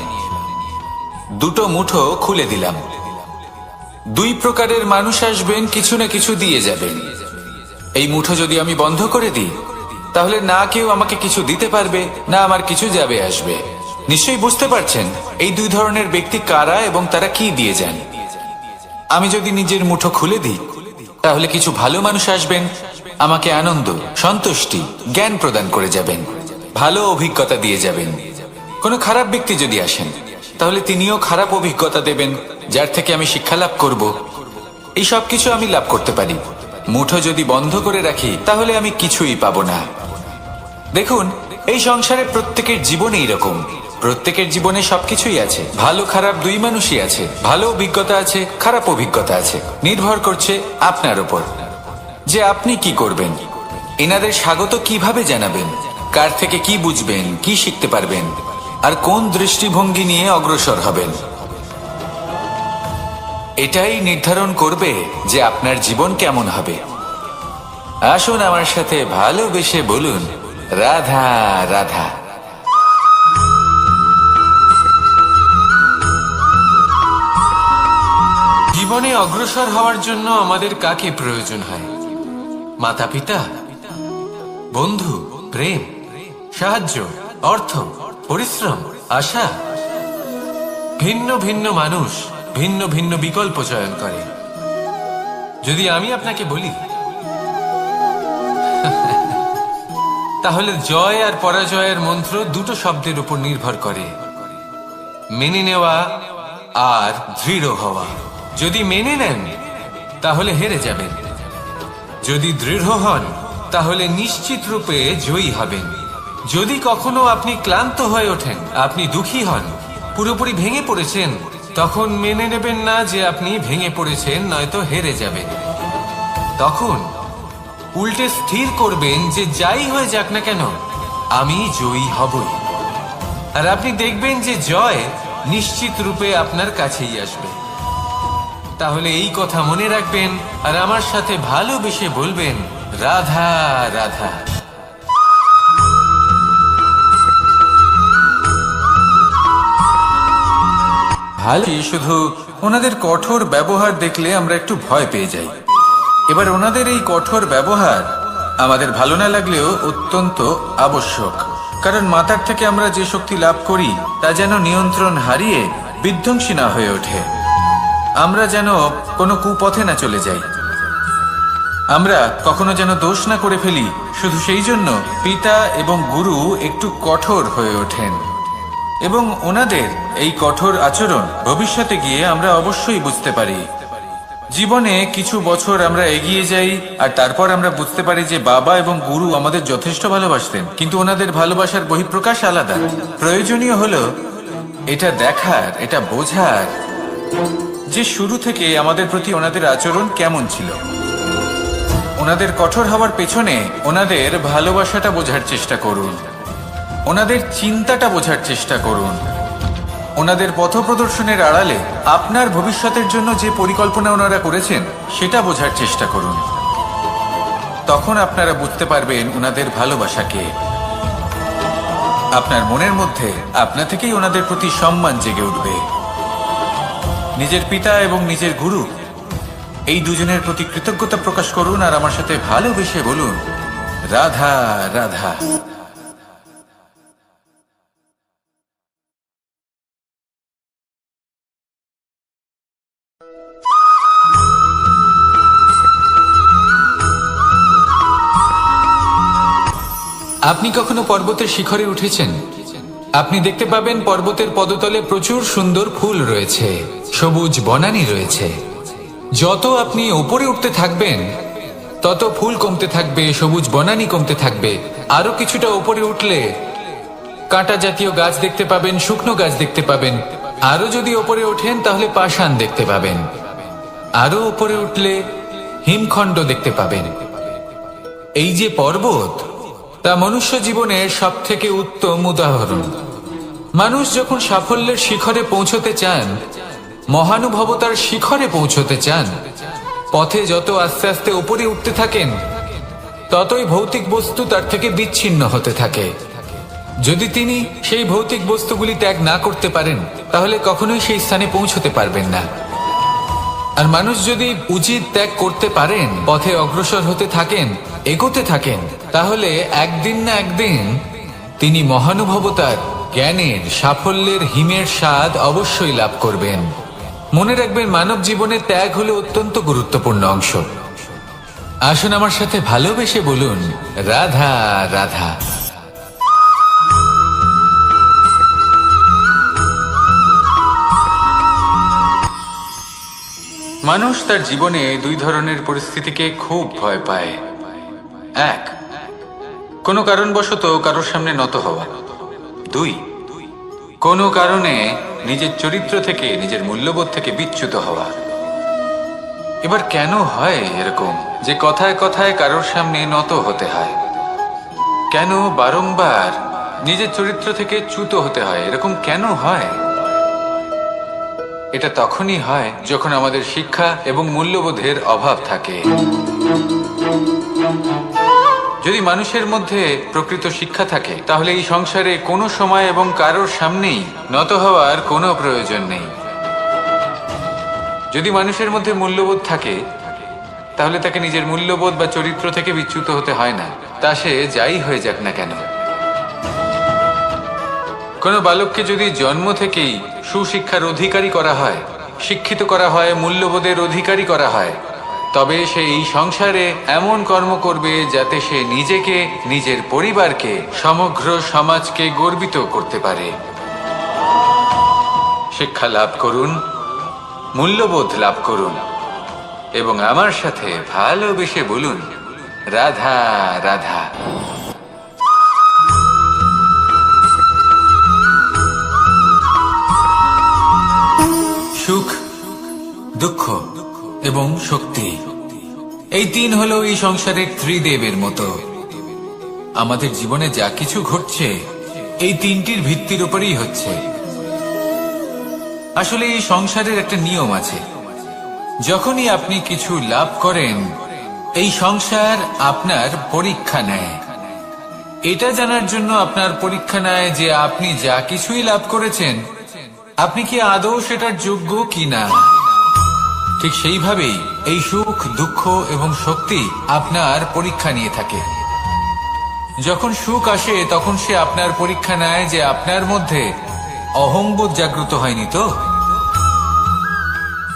দুটো মুঠো খুলে দিলাম। দুই প্রকারের মানুষ আসবেন, কিছু না কিছু দিয়ে যাবেন। এই মুঠো যদি আমি বন্ধ করে দিই, তাহলে না কেউ আমাকে কিছু দিতে পারবে, না আমার কিছু যাবে আসবে। নিশ্চয়ই বুঝতে পারছেন এই দুই ধরনের ব্যক্তি কারা এবং তারা কি দিয়ে যান। আমি যদি নিজের মুঠো খুলে দিই, তাহলে কিছু ভালো মানুষ আসবেন, আমাকে আনন্দ, সন্তুষ্টি, জ্ঞান প্রদান করে যাবেন, ভালো অভিজ্ঞতা দিয়ে যাবেন। কোনো খারাপ ব্যক্তি যদি আসেন, তাহলে তিনিও খারাপ অভিজ্ঞতা দেবেন, যার থেকে আমি শিক্ষা লাভ করব। এই সব কিছু আমি লাভ করতে পারি। মুঠো যদি বন্ধ করে রাখি, তাহলে আমি কিছুই পাবো না। দেখুন, এই সংসারে প্রত্যেকের জীবনে এইরকম। প্রত্যেকের জীবনে সবকিছুই আছে, ভালো খারাপ দুই মানুষই আছে, ভালো অভিজ্ঞতা আছে, খারাপ অভিজ্ঞতা আছে। নির্ভর করছে আপনার উপর যে আপনি কি করবেন, এনাদের স্বাগত কিভাবে জানাবেন, কার থেকে কি বুঝবেন, কি শিখতে পারবেন, আর কোন দৃষ্টিভঙ্গি নিয়ে অগ্রসর হবেন। এটাই নির্ধারণ করবে যে আপনার জীবন কেমন হবে। আসুন আমার সাথে ভালোবেসে বলুন রাধা রাধা। জীবনে অগ্রসর হওয়ার জন্য আমাদের কাকে প্রয়োজন হয়? মাতা পিতা, বন্ধু, প্রেম, সাহায্য, অর্থ, পরিশ্রম, আশা। ভিন্ন ভিন্ন মানুষ ভিন্ন ভিন্ন বিকল্প চয়ন করে। যদি আমি আপনাকে বলি, তাহলে জয় আর পরাজয়ের মন্ত্র দুটো শব্দের উপর নির্ভর করে, মেনে নেওয়া আর দৃঢ় হওয়া। যদি মেনে নেন, তাহলে হেরে যাবেন। যদি দৃঢ় হন, তাহলে নিশ্চিত রূপে জয়ী হবেন। যদি কখনো আপনি ক্লান্ত হয়ে ওঠেন, আপনি দুঃখী হন, পুরোপুরি ভেঙে পড়েছেন, তখন মেনে নেবেন না যে আপনি ভেঙে পড়েছেন, নয়তো হেরে যাবেন। তখন উল্টে স্থির করবেন যে যাই হয়ে যাক না কেন, আমি জয়ী হবই। আর আপনি দেখবেন যে জয় নিশ্চিত রূপে আপনার কাছেই আসবে। তাহলে এই কথা মনে রাখবেন আর আমার সাথে ভালোবেসে বলবেন রাধা রাধা। ভালো, শুধু ওনাদের কঠোর ব্যবহার দেখলে আমরা একটু ভয় পেয়ে যাই। এবার ওনাদের এই কঠোর ব্যবহার আমাদের ভালো না লাগলেও অত্যন্ত আবশ্যক, কারণ মাথার থেকে আমরা যে শক্তি লাভ করি তা যেন নিয়ন্ত্রণ হারিয়ে বিধ্বংসী না হয়ে ওঠে, আমরা যেন কোনো কুপথে না চলে যাই, আমরা কখনো যেন দোষ না করে ফেলি। শুধু সেই জন্য পিতা এবং গুরু একটু কঠোর হয়ে ওঠেন, এবং ওনাদের এই কঠোর আচরণ ভবিষ্যতে গিয়ে আমরা অবশ্যই বুঝতে পারি। জীবনে কিছু বছর আমরা এগিয়ে যাই আর তারপর আমরা বুঝতে পারি যে বাবা এবং গুরু আমাদের যথেষ্ট ভালোবাসতেন, কিন্তু ওনাদের ভালোবাসার বহিঃপ্রকাশ আলাদা। প্রয়োজনীয় হলো এটা দেখার, এটা বোঝার যে শুরু থেকে আমাদের প্রতি ওনাদের আচরণ কেমন ছিল। ওনাদের কঠোর হওয়ার পেছনে ওনাদের ভালোবাসাটা বোঝার চেষ্টা করুন, ওনাদের চিন্তাটা বোঝার চেষ্টা করুন, ওনাদের পথপ্রদর্শনের আড়ালে আপনার ভবিষ্যতের জন্য যে পরিকল্পনা ওনারা করেছেন সেটা বোঝার চেষ্টা করুন। তখন আপনারা বুঝতে পারবেন ওনাদের ভালোবাসাকে। আপনার মনের মধ্যে আপনা থেকেই ওনাদের প্রতি সম্মান জেগে উঠবে। নিজের পিতা এবং নিজের গুরু এই দুজনের প্রতি কৃতজ্ঞতা প্রকাশ করুন আর আমার সাথে ভালোবেসে বলুন, রাধা রাধা। আপনি কখনো পর্বতের শিখরে উঠেছেন? আপনি দেখতে পাবেন পর্বতের পদতলে প্রচুর সুন্দর ফুল রয়েছে, সবুজ বনানী রয়েছে। যত আপনি উপরে উঠতে থাকবেন তত ফুল কমতে থাকবে, সবুজ বনানী কমতে থাকবে। আরো কিছুটা উপরে উঠলে কাঁটা জাতীয় গাছ দেখতে পাবেন, শুকনো গাছ দেখতে পাবেন। আরো যদি উপরে ওঠেন তাহলে পাষাণ দেখতে পাবেন। আরো উপরে উঠলে হিমখণ্ড দেখতে পাবেন। এই যে পর্বত, তা মনুষ্য জীবনের সব থেকে উত্তম উদাহরণ। মানুষ যখন সাফল্যের শিখরে পৌঁছতে চান, মহানুভবতার শিখরে পৌঁছতে চান, পথে যত আস্তে আস্তে উপরে উঠতে থাকেন ততই ভৌতিক বস্তু তার থেকে বিচ্ছিন্ন হতে থাকে। যদি তিনি সেই ভৌতিক বস্তুগুলি ত্যাগ না করতে পারেন তাহলে কখনোই সেই স্থানে পৌঁছতে পারবেন না। আর মানুষ যদি উচিত ত্যাগ করতে পারেন, পথে অগ্রসর হতে থাকেন, এগোতে থাকেন, তাহলে একদিন না একদিন তিনি মহানুভবতার, জ্ঞানের, সাফল্যের হিমের স্বাদ অবশ্যই লাভ করবেন। মনে রাখবেন, মানব জীবনে ত্যাগ হলো অত্যন্ত গুরুত্বপূর্ণ অংশ। আসুন আমার সাথে ভালোবেসে বলুন, রাধা রাধা। মানুষ তার জীবনে দুই ধরনের পরিস্থিতিকে খুব ভয় পায়। এক, কোনো কারণবশত কারোর সামনে নত হওয়া। দুই, কোনো কারণে নিজের চরিত্র থেকে, নিজের মূল্যবোধ থেকে বিচ্যুত হওয়া। এবার কেন হয় এরকম যে কথায় কথায় কারোর সামনে নত হতে হয়? কেন বারংবার নিজের চরিত্র থেকে চ্যুত হতে হয়? এরকম কেন হয়? এটা তখনই হয় যখন আমাদের শিক্ষা এবং মূল্যবোধের অভাব থাকে। যদি মানুষের মধ্যে প্রকৃত শিক্ষা থাকে তাহলে এই সংসারে কোনো সময় এবং কারোর সামনেই নত হওয়ার কোনো প্রয়োজন নেই। যদি মানুষের মধ্যে মূল্যবোধ থাকে তাহলে তাকে নিজের মূল্যবোধ বা চরিত্র থেকে বিচ্যুত হতে হয় না, তা সে যাই হয়ে যাক না কেন। কোনো বালককে যদি জন্ম থেকেই সুশিক্ষার অধিকারী করা হয়, শিক্ষিত করা হয়, মূল্যবোধের অধিকারী করা হয়, তবে সে এই সংসারে এমন কর্ম করবে যাতে সে নিজেকে, নিজের পরিবারকে, সমগ্র সমাজকে গর্বিত করতে পারে। শিক্ষা লাভ করুন, মূল্যবোধ লাভ করুন এবং আমার সাথে ভালোবেসে বলুন, রাধা রাধা। সুখ, দুঃখ এবং শক্তি, এই তিন হলো এই সংসারের ত্রিদেবের মতো। আমাদের জীবনে যা কিছু ঘটছে এই তিনটির ভিত্তির উপরেই হচ্ছে। আসলে এই সংসারের একটা নিয়ম আছে, যখনই আপনি কিছু লাভ করেন এই সংসার আপনার পরীক্ষা নেয়। এটা জানার জন্য আপনার পরীক্ষা নেয় যে আপনি যা কিছুই লাভ করেছেন আপনি কি আদৌ সেটার যোগ্য কিনা। ঠিক সেইভাবেই এই সুখ, দুঃখ এবং শক্তি আপনার পরীক্ষা নিয়ে থাকে। যখন সুখ আসে তখন সে আপনার পরীক্ষা নেয় যে আপনার মধ্যে অহংবোধ জাগ্রত হয়নি তো।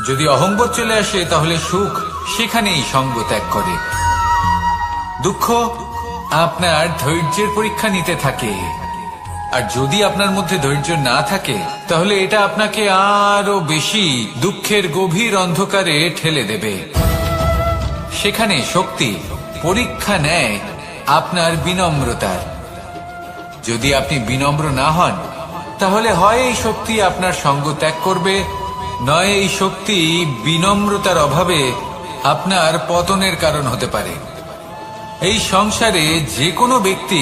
যদি অহংবোধ চলে আসে তাহলে সুখ সেখানেই সঙ্গ ত্যাগ করে। দুঃখ আপনার ধৈর্যের পরীক্ষা নিতে থাকে, আর যদি আপনার মধ্যে ধৈর্য না থাকে তাহলে এটা আপনাকে আরো বেশি দুঃখের গভীর অন্ধকারে ঠেলে দেবে। সেখানে শক্তি পরীক্ষা নেয় আপনার বিনম্রতার। যদি আপনি বিনম্র না হন তাহলে হয় এই শক্তি আপনার সঙ্গ ত্যাগ করবে, নয় এই শক্তি বিনম্রতার অভাবে আপনার পতনের কারণ হতে পারে। এই সংসারে যে কোনো ব্যক্তি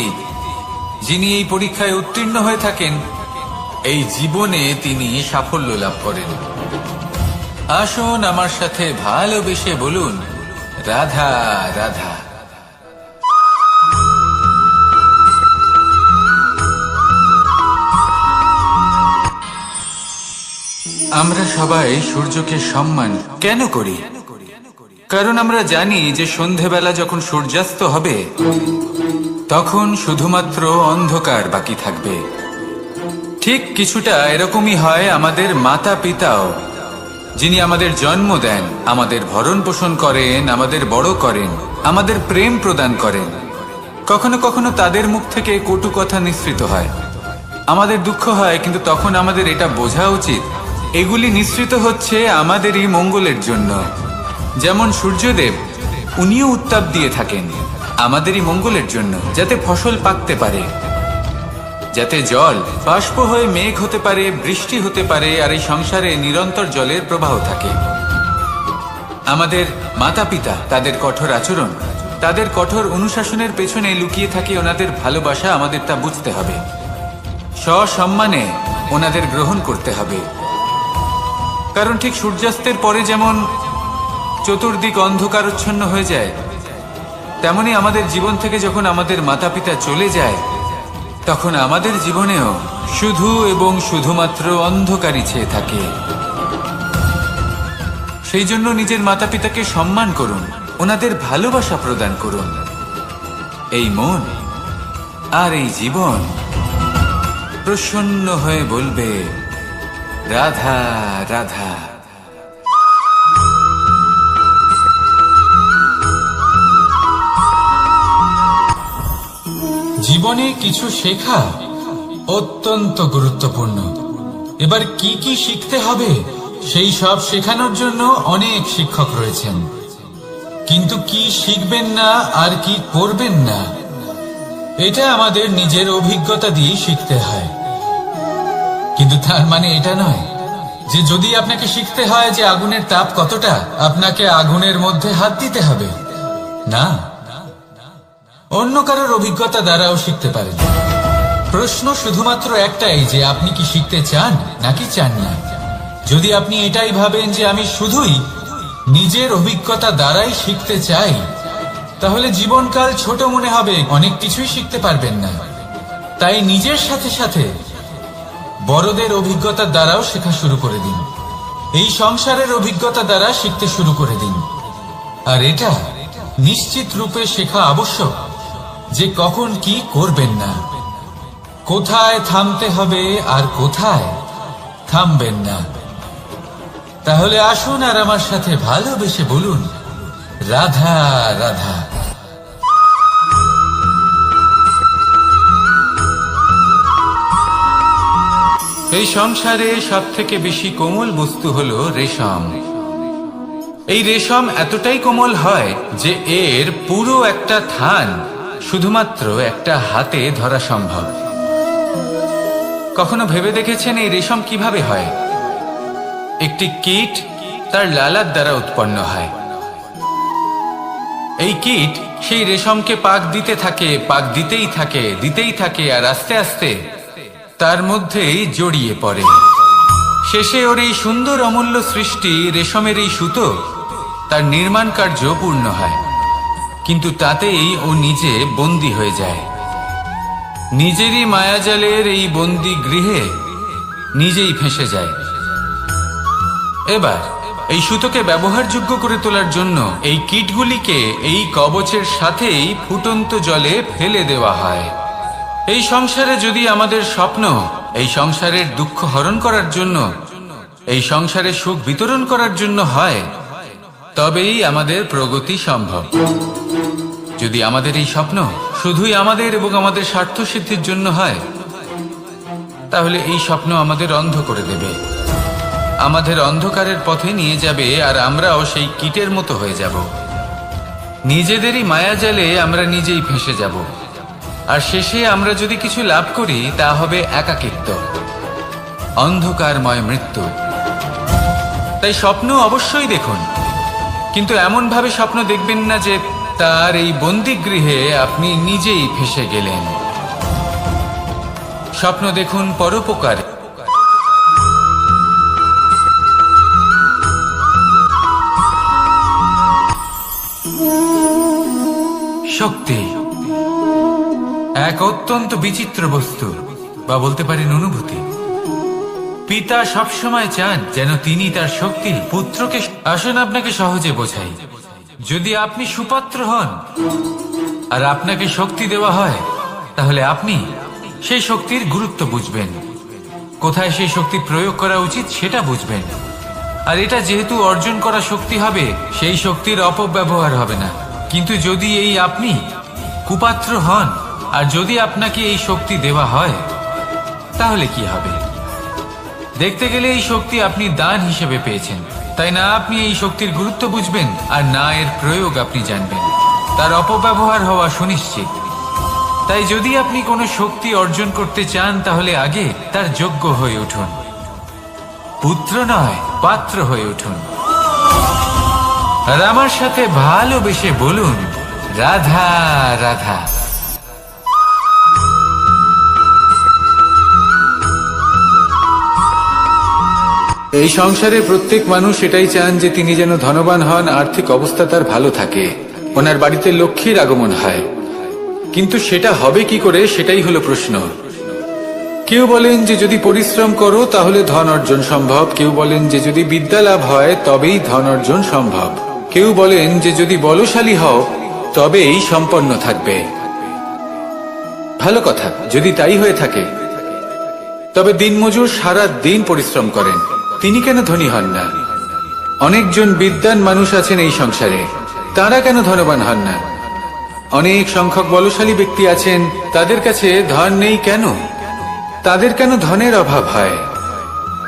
যিনি এই পরীক্ষায় উত্তীর্ণ হয়ে থাকেন, এই জীবনে তিনি সাফল্য লাভ করেন। আসুন আমার সাথে ভালোবেসে বলুন, রাধা রাধা। আমরা সবাই সূর্যকে সম্মান কেন করি? কারণ আমরা জানি যে সন্ধেবেলা যখন সূর্যাস্ত হবে তখন শুধুমাত্র অন্ধকার বাকি থাকবে। ঠিক কিছুটা এরকমই হয় আমাদের মাতা পিতাও, যিনি আমাদের জন্ম দেন, আমাদের ভরণ পোষণ করেন, আমাদের বড় করেন, আমাদের প্রেম প্রদান করেন। কখনো কখনো তাদের মুখ থেকে কটু কথা নিঃসৃত হয়, আমাদের দুঃখ হয়, কিন্তু তখন আমাদের এটা বোঝা উচিত এগুলি নিঃসৃত হচ্ছে আমাদেরই মঙ্গলের জন্য। যেমন সূর্যদেব, উনিও উত্তাপ দিয়ে থাকেন আমাদেরই মঙ্গলের জন্য, যাতে ফসল পাকতে পারে, যাতে জল বাষ্প হয়ে মেঘ হতে পারে, বৃষ্টি হতে পারে, আর এই সংসারে নিরন্তর জলের প্রবাহ থাকে। আমাদের মাতা পিতা, তাদের কঠোর আচরণ, তাদের কঠোর অনুশাসনের পেছনে লুকিয়ে থাকে ওনাদের ভালোবাসা। আমাদের তা বুঝতে হবে, সসম্মানে ওনাদের গ্রহণ করতে হবে। কারণ ঠিক সূর্যাস্তের পরে যেমন চতুর্দিক অন্ধকারচ্ছন্ন হয়ে যায়, তেমনি আমাদের জীবন থেকে যখন আমাদের মাতা পিতা চলে যায় তখন আমাদের জীবনেও শুধু এবং শুধুমাত্র অন্ধকারই ছেয়ে থাকে। সেই জন্য নিজের মাতা পিতাকে সম্মান করুন, ওনাদের ভালোবাসা প্রদান করুন। এই মন আর এই জীবন প্রসন্ন হয়ে বলবে, রাধা রাধা। জীবনে কিছু শেখা অত্যন্ত গুরুত্বপূর্ণ। এবার কি কি শিখতে হবে সেই সব শেখানোর জন্য অনেক শিক্ষক রয়েছেন, কিন্তু কি শিখবেন না আর কি করবেন না এটা আমাদের নিজের অভিজ্ঞতা দিয়ে শিখতে হয়। কিন্তু তার মানে এটা নয় যে যদি আপনাকে শিখতে হয় যে আগুনের তাপ কতটা, আপনাকে আগুনের মধ্যে হাত দিতে হবে। না, অন্য কারোর অভিজ্ঞতা দ্বারাও শিখতে পারেন। প্রশ্ন শুধুমাত্র একটাই যে আপনি কি শিখতে চান নাকি চান না। যদি আপনি এটাই ভাবেন যে আমি শুধুই নিজের অভিজ্ঞতা দ্বারাই শিখতে চাই, তাহলে জীবনকাল ছোট মনে হবে, অনেক কিছুই শিখতে পারবেন না। তাই নিজের সাথে সাথে বড়দের অভিজ্ঞতার দ্বারাও শেখা শুরু করে দিন। এই সংসারের অভিজ্ঞতা দ্বারা শিখতে শুরু করে দিন। আর এটা নিশ্চিত রূপে শেখা আবশ্যক যে কখন কি করবেন না, কোথায় থামতে হবে আর কোথায় থামবেন না। তাহলে আসুন আর আমার সাথে ভালোবেসে বলুন, রাধা রাধা। এই সংসারে সব থেকে বেশি কোমল বস্তু হলো রেশম। এই রেশম এতটাই কোমল হয় যে এর পুরো একটা থান শুধুমাত্র একটা হাতে ধরা সম্ভব। কখনো ভেবে দেখেছেন এই রেশম কিভাবে হয়? একটি কীট তার লালার দ্বারা উৎপন্ন হয়। এই কীট সেই রেশমকে পাক দিতে থাকে, পাক দিতেই থাকে, দিতেই থাকে, আর আস্তে আস্তে তার মধ্যেই জড়িয়ে পড়ে। শেষে ওর এই সুন্দর অমূল্য সৃষ্টি রেশমের এই সুতো তার নির্মাণ কার্য পূর্ণ হয়, কিন্তু তাতেই ও নিজে বন্দী হয়ে যায়। নিজেরই মায়াজালের এই বন্দী গৃহে নিজেই ফেঁসে যায়। এবার এই সুতোকে ব্যবহারযোগ্য করে তোলার জন্য এই কীটগুলিকে এই কবচের সাথেই ফুটন্ত জলে ফেলে দেওয়া হয়। এই সংসারে যদি আমাদের স্বপ্ন এই সংসারের দুঃখ হরণ করার জন্য, এই সংসারে সুখ বিতরণ করার জন্য হয়, তবেই আমাদের প্রগতি সম্ভব। যদি আমাদের এই স্বপ্ন শুধুই আমাদের এবং আমাদের স্বার্থ সিদ্ধির জন্য হয়, তাহলে এই স্বপ্ন আমাদের অন্ধ করে দেবে, আমাদের অন্ধকারের পথে নিয়ে যাবে, আর আমরাও সেই কীটের মতো হয়ে যাব। নিজেদেরই মায়াজালে আমরা নিজেই ফেঁসে যাব, আর শেষে আমরা যদি কিছু লাভ করি তা হবে একাকিত্ব, অন্ধকারময় মৃত্যু। তাই স্বপ্ন অবশ্যই দেখুন, কিন্তু এমন ভাবে স্বপ্ন দেখবেন না যে তার এই বন্দিগৃহে আপনি নিজেই ফেঁসে গেলেন। স্বপ্ন দেখুন পরোপকার। শক্তি এক অত্যন্ত বিচিত্র বস্তু, বা বলতে পারেন অনুভূতি। পিতা সবসময় চান যেন তিনি তার শক্তি পুত্রকে। আসুন আপনাকে সহজে বোঝাই। যদি আপনি সুপাত্র হন আর আপনাকে শক্তি দেওয়া হয়, তাহলে আপনি সেই শক্তির গুরুত্ব বুঝবেন, কোথায় সেই শক্তি প্রয়োগ করা উচিত সেটা বুঝবেন। আর এটা যেহেতু অর্জন করা শক্তি হবে, সেই শক্তির অপব্যবহার হবে না। কিন্তু যদি এই আপনি কুপাত্র হন আর যদি আপনাকে এই শক্তি দেওয়া হয়, তাহলে কি হবে? দেখতে গেলে এই শক্তি আপনি দান হিসেবে পেয়েছেন, তাই না আপনি এই শক্তির গুরুত্ব বুঝবেন আর না এর প্রয়োগ আপনি জানবেন। তার অপব্যবহার হওয়া সুনিশ্চিত। তাই যদি আপনি কোনো শক্তি অর্জন করতে চান, তাহলে আগে তার যোগ্য হয়ে উঠুন, পুত্র নয় পাত্র হয়ে উঠুন। আর আমার সাথে ভালোবেসে বলুন, রাধা রাধা। এই সংসারে প্রত্যেক মানুষ এটাই চান যে তিনি যেন ধনবান হন, আর্থিক অবস্থা তার ভালো থাকে, ওনার বাড়িতে লক্ষ্মীর আগমন হয়। কিন্তু সেটা হবে কি করে, সেটাই হলো প্রশ্ন। কেউ বলেন যে যদি পরিশ্রম করো তাহলে ধন অর্জন সম্ভব, কেউ বলেন যে যদি বিদ্যা লাভ হয় তবেই ধন অর্জন সম্ভব, কেউ বলেন যে যদি বলশালী হও তবেই সম্পন্ন থাকবে। ভালো কথা, যদি তাই হয়ে থাকে, তবে দিনমজুর সারা দিন পরিশ্রম করেন, তিনি কেন ধনী হন না? অনেকজন বিদ্বান মানুষ আছেন এই সংসারে, তারা কেন ধনবান হন না? অনেক সংখ্যক বলশালী ব্যক্তি আছেন, তাদের কাছে ধন নেই কেন? তাদের কেন ধনের অভাব হয়?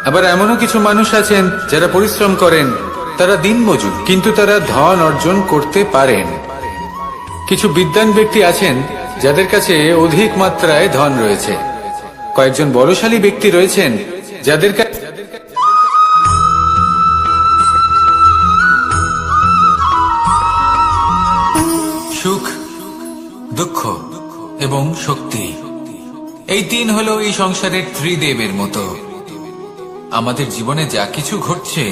আবার এমনও কিছু মানুষ আছেন যারা পরিশ্রম করেন, তারা দিনমজুর, কিন্তু তারা ধন অর্জন করতে পারেন। কিছু বিদ্বান ব্যক্তি আছেন যাদের কাছে অধিক মাত্রায় ধন রয়েছে, কয়েকজন বলশালী ব্যক্তি রয়েছেন যাদের কাছে সুখ, দুঃখ এবং শক্তি, এই তিন হলো এই সংসারের ত্রিদেবের মতো। আমাদের জীবনে যা কিছু ঘটছে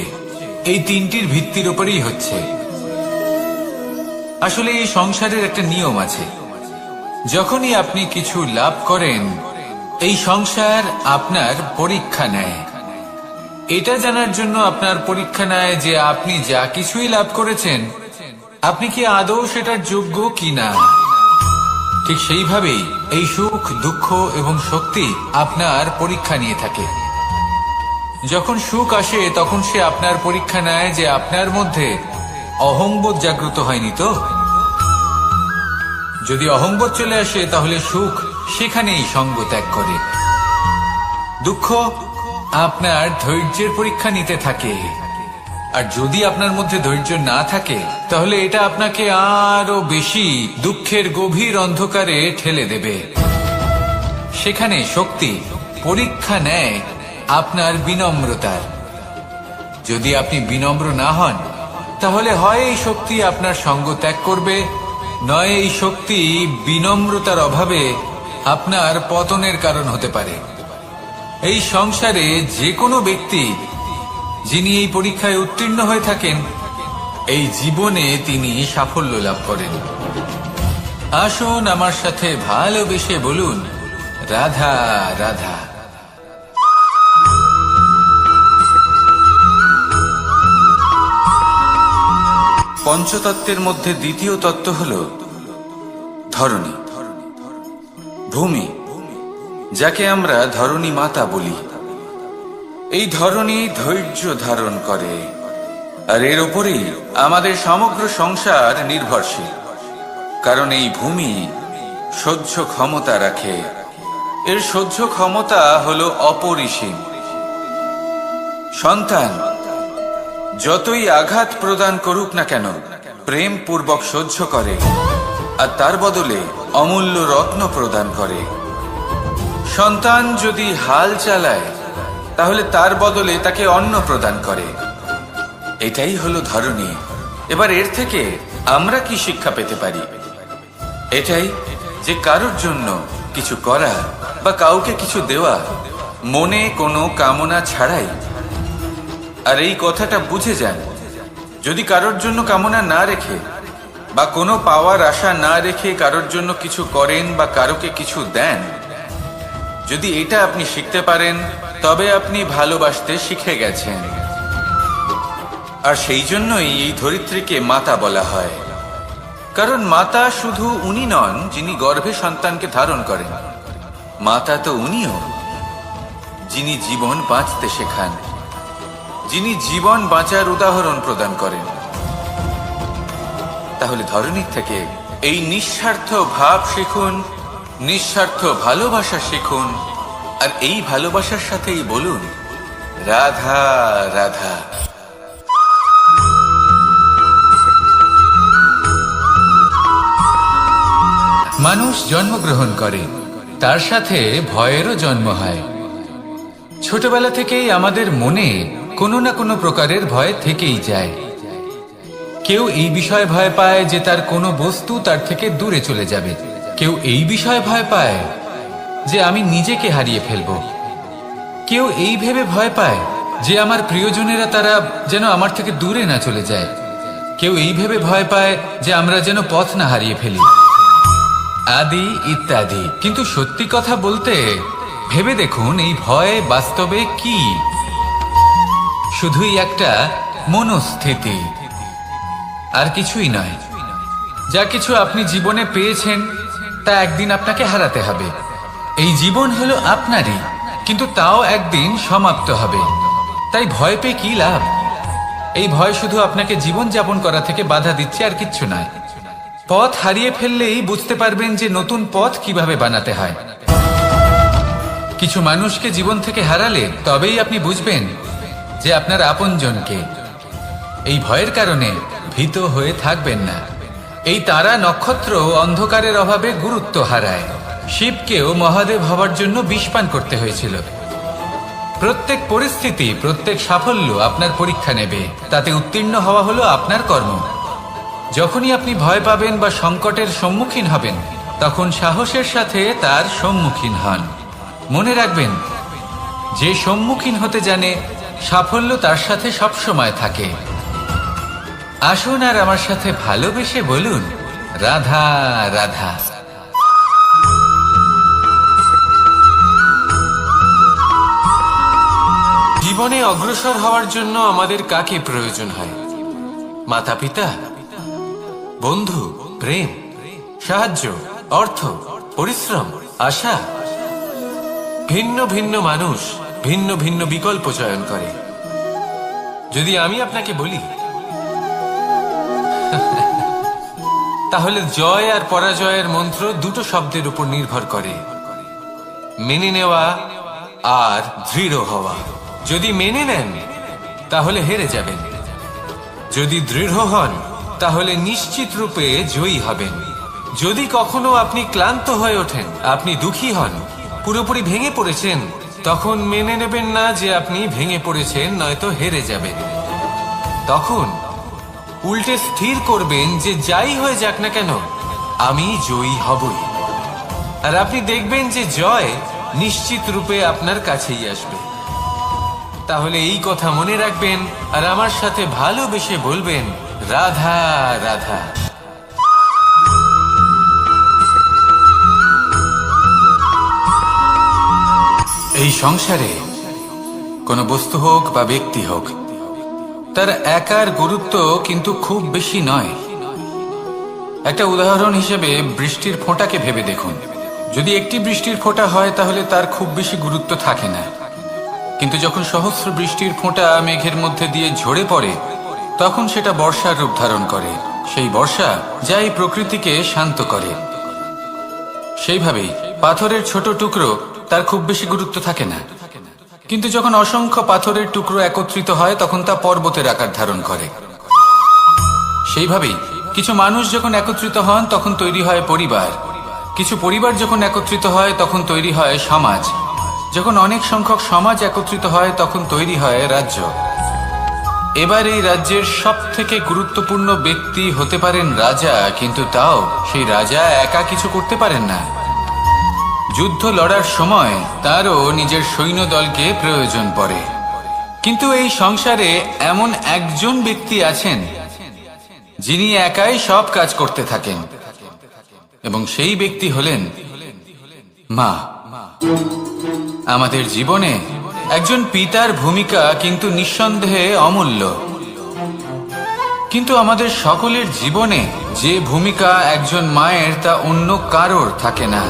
এই তিনটির ভিত্তির উপরেই হচ্ছে। আসলে এই সংসারের একটা নিয়ম আছে, যখনই আপনি কিছু লাভ করেন, এই সংসার আপনার পরীক্ষা নেয়। এটা জানার জন্য আপনার পরীক্ষা নেয় যে আপনি যা কিছুই লাভ করেছেন, আপনি কি আদৌ সেটার যোগ্য কিনা। ঠিক সেইভাবেই এই সুখ, দুঃখ এবং শক্তি আপনার পরীক্ষা নিয়ে থাকে। যখন সুখ আসে তখন সে আপনার পরীক্ষা নেয় যে আপনার মধ্যে অহংবোধ জাগ্রত হয়নি তো। যদি অহংবোধ চলে আসে তাহলে সুখ সেখানেই সঙ্গ ত্যাগ করে। দুঃখ আপনার ধৈর্যের পরীক্ষা নিতে থাকে, আর যদি আপনার মধ্যে ধৈর্য না থাকে তাহলে এটা আপনাকে আরো বেশি দুঃখের গভীর অন্ধকারে ঠেলে দেবে। সেখানে শক্তি পরীক্ষা নেয় আপনার বিনম্রতার। যদি আপনি বিনম্র না হন, তাহলে হয় এই শক্তি আপনার সঙ্গ ত্যাগ করবে, নয় এই শক্তি বিনম্রতার অভাবে আপনার পতনের কারণ হতে পারে। এই সংসারে যে কোনো ব্যক্তি যিনি এই পরীক্ষায় উত্তীর্ণ হয়ে থাকেন, এই জীবনে তিনি সাফল্য লাভ করেন। আসুন আমার সাথে ভালোবেসে বলুন, রাধা রাধা। পঞ্চতত্ত্বের মধ্যে দ্বিতীয় তত্ত্ব হল ধরণী, ভূমি, যাকে আমরা ধরণী মাতা বলি। এই ধরণী ধৈর্য ধারণ করে, আর এর উপরেই আমাদের সমগ্র সংসার নির্ভরশীল। কারণ এই ভূমি সহ্য ক্ষমতা রাখে, এর সহ্য ক্ষমতা হলো অপরিসীম। সন্তান যতই আঘাত প্রদান করুক না কেন, প্রেম পূর্বক সহ্য করে, আর তার বদলে অমূল্য রত্ন প্রদান করে। সন্তান যদি হাল চালায়, তাহলে তার বদলে তাকে অন্ন প্রদান করে। এটাই হলো ধরণী। এবার এর থেকে আমরা কি শিক্ষা পেতে পারি? এটাই যে কারোর জন্য কিছু করা বা কাউকে কিছু দেওয়া মনে কোনো কামনা ছাড়াই। আর এই কথাটা বুঝে যান, যদি কারোর জন্য কামনা না রেখে বা কোনো পাওয়ার আশা না রেখে কারোর জন্য কিছু করেন বা কারোকে কিছু দেন, যদি এটা আপনি শিখতে পারেন, তবে আপনি ভালোবাসতে শিখে গেছেন। আর সেই জন্যই এই ধরিত্রীকে মাতা বলা হয়। কারণ মাতা শুধু উনি নন যিনি গর্ভে সন্তানকে ধারণ করেন, মাতা তো উনিও যিনি জীবন বাঁচতে শেখান, যিনি জীবন বাঁচার উদাহরণ প্রদান করেন। তাহলে ধরণীর থেকে এই নিঃস্বার্থ ভাব শিখুন, নিঃস্বার্থ ভালোবাসা শিখুন, আর এই ভালোবাসার সাথেই বলুন রাধা রাধা। মানুষ জন্মগ্রহণ করে, তার সাথে ভয়েরও জন্ম হয়। ছোটবেলা থেকেই আমাদের মনে কোনো না কোনো প্রকারের ভয় থেকেই যায়। কেউ এই বিষয়ে ভয় পায় যে তার কোনো বস্তু তার থেকে দূরে চলে যাবে, কেউ এই বিষয়ে ভয় পায় যে আমি নিজেকে হারিয়ে ফেলব, কেউ এই ভেবে ভয় পায় যে আমার প্রিয়জনেরা তারা যেন আমার থেকে দূরে না চলে যায়, কেউ এই ভেবে ভয় পায় যে আমরা যেন পথ না হারিয়ে ফেলি, আদি ইত্যাদি। কিন্তু সত্যি কথা বলতে ভেবে দেখুন, এই ভয় বাস্তবে কি? শুধুই একটা মনস্থিতি, আর কিছুই নয়। যা কিছু আপনি জীবনে পেয়েছেন তা একদিন আপনাকে হারাতে হবে। এই জীবন হলো আপনারই, কিন্তু তাও একদিন সমাপ্ত হবে। তাই ভয় পেয়ে কি লাভ? এই ভয় শুধু আপনাকে জীবন যাপন করা থেকে বাধা দিচ্ছে, আর কিচ্ছু নয়। পথ হারিয়ে ফেললেই বুঝতে পারবেন যে নতুন পথ কিভাবে বানাতে হয়। কিছু মানুষকে জীবন থেকে হারালে তবেই আপনি বুঝবেন যে আপনার আপনজনকে। এই ভয়ের কারণে ভীত হয়ে থাকবেন না। এই তারা নক্ষত্র অন্ধকারের অভাবে গুরুত্ব হারায়। শিবকেও মহাদেব হওয়ার জন্য বিষপান করতে হয়েছিল। প্রত্যেক পরিস্থিতি, প্রত্যেক সাফল্য আপনার পরীক্ষা নেবে, তাতে উত্তীর্ণ হওয়া হলো আপনার কর্ম। যখনই আপনি ভয় পাবেন বা সংকটের সম্মুখীন হবেন, তখন সাহসের সাথে তার সম্মুখীন হন। মনে রাখবেন, যে সম্মুখীন হতে জানে সাফল্য তার সাথে সবসময় থাকে। আসুন আর আমার সাথে ভালোবেসে বলুন রাধা রাধা। জীবনে অগ্রসর হওয়ার জন্য আমাদের কাকে প্রয়োজন হয়? মাতা পিতা, বন্ধু, প্রেম, সাহায্য, অর্থ, পরিশ্রম, আশা। ভিন্ন ভিন্ন মানুষ ভিন্ন ভিন্ন বিকল্প চয়ন করে। যদি আমি আপনাকে বলি, তাহলে জয় আর পরাজয়ের মন্ত্র দুটো শব্দের উপর নির্ভর করে, মেনে নেওয়া আর দৃঢ় হওয়া। যদি মেনে নেন তাহলে হেরে যাবেন, যদি দৃঢ় হন তাহলে নিশ্চিত রূপে জয়ী হবেন। যদি কখনো আপনি ক্লান্ত হয়ে ওঠেন, আপনি দুঃখী হন, পুরোপুরি ভেঙে পড়েছেন, তখন মেনে নেবেন না যে আপনি ভেঙে পড়েছেন, নয়তো হেরে যাবেন। তখন উল্টে স্থির করবেন যে যাই হয়ে যাক না কেন, আমি জয়ী হবই। আর আপনি দেখবেন যে জয় নিশ্চিত রূপে আপনার কাছেই আসবে। তাহলে এই কথা মনে রাখবেন আর আমার সাথে ভালোবেসে বলবেন রাধা রাধা। এই সংসারে কোনো বস্তু হোক বা ব্যক্তি হোক, তার একার গুরুত্ব কিন্তু খুব বেশি নয়। একটা উদাহরণ হিসেবে বৃষ্টির ফোঁটাকে ভেবে দেখুন। যদি একটি বৃষ্টির ফোঁটা হয় তাহলে তার খুব বেশি গুরুত্ব থাকে না, কিন্তু যখন সহস্র বৃষ্টির ফোঁটা মেঘের মধ্যে দিয়ে ঝরে পড়ে তখন সেটা বর্ষার রূপ ধারণ করে। সেই বর্ষা যা এই প্রকৃতিকে শান্ত করে। সেইভাবেই পাথরের ছোট টুকরো তার খুব বেশি গুরুত্ব থাকে না, কিন্তু যখন অসংখ্য পাথরের টুকরো একত্রিত হয় তখন তা পর্বতের আকার ধারণ করে। সেইভাবেই কিছু মানুষ যখন একত্রিত হন তখন তৈরি হয় পরিবার, কিছু পরিবার যখন একত্রিত হয় তখন তৈরি হয় সমাজ, যখন অনেক সংখ্যক সমাজ একত্রিত হয় তখন তৈরি হয় রাজ্য। এবার এই রাজ্যের সব থেকে গুরুত্বপূর্ণ ব্যক্তি হতে পারেন রাজা, কিন্তু তাও সেই রাজা একা কিছু করতে পারেন না। যুদ্ধ লড়ার সময় তারও নিজের সৈন্যদলকে প্রয়োজন পড়ে। কিন্তু এই সংসারে এমন একজন ব্যক্তি আছেন যিনি একাই সব কাজ করতে থাকেন, এবং সেই ব্যক্তি হলেন মা। আমাদের জীবনে একজন পিতার ভূমিকা কিন্তু নিঃসন্দেহে অমূল্য, কিন্তু আমাদের সকলের জীবনে যে ভূমিকা একজন মায়ের তা অন্য কারোর থাকে না।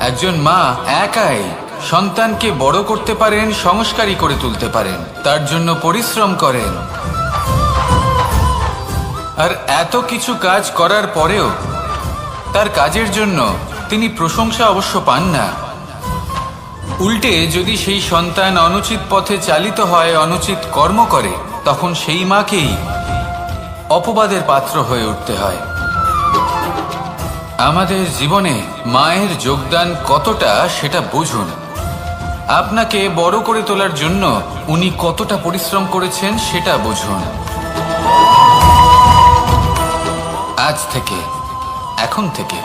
একজন মা একাই সন্তানকে বড় করতে পারেন, সংস্কারী করে তুলতে পারেন, তার জন্য পরিশ্রম করেন। আর এত কিছু কাজ করার পরেও তার কাজের জন্য তিনি প্রশংসা অবশ্য পান না। উল্টে যদি সেই সন্তান অনুচিত পথে চালিত হয়, অনুচিত কর্ম করে, তখন সেই মাকেই অপবাদের পাত্র হয়ে উঠতে হয়। আমাদের জীবনে মায়ের যোগদান কতটা সেটা বুঝুন। আপনাকে বড় করে তোলার জন্য উনি কতটা পরিশ্রম করেছেন সেটা বুঝুন। আজ থেকে, এখন থেকে,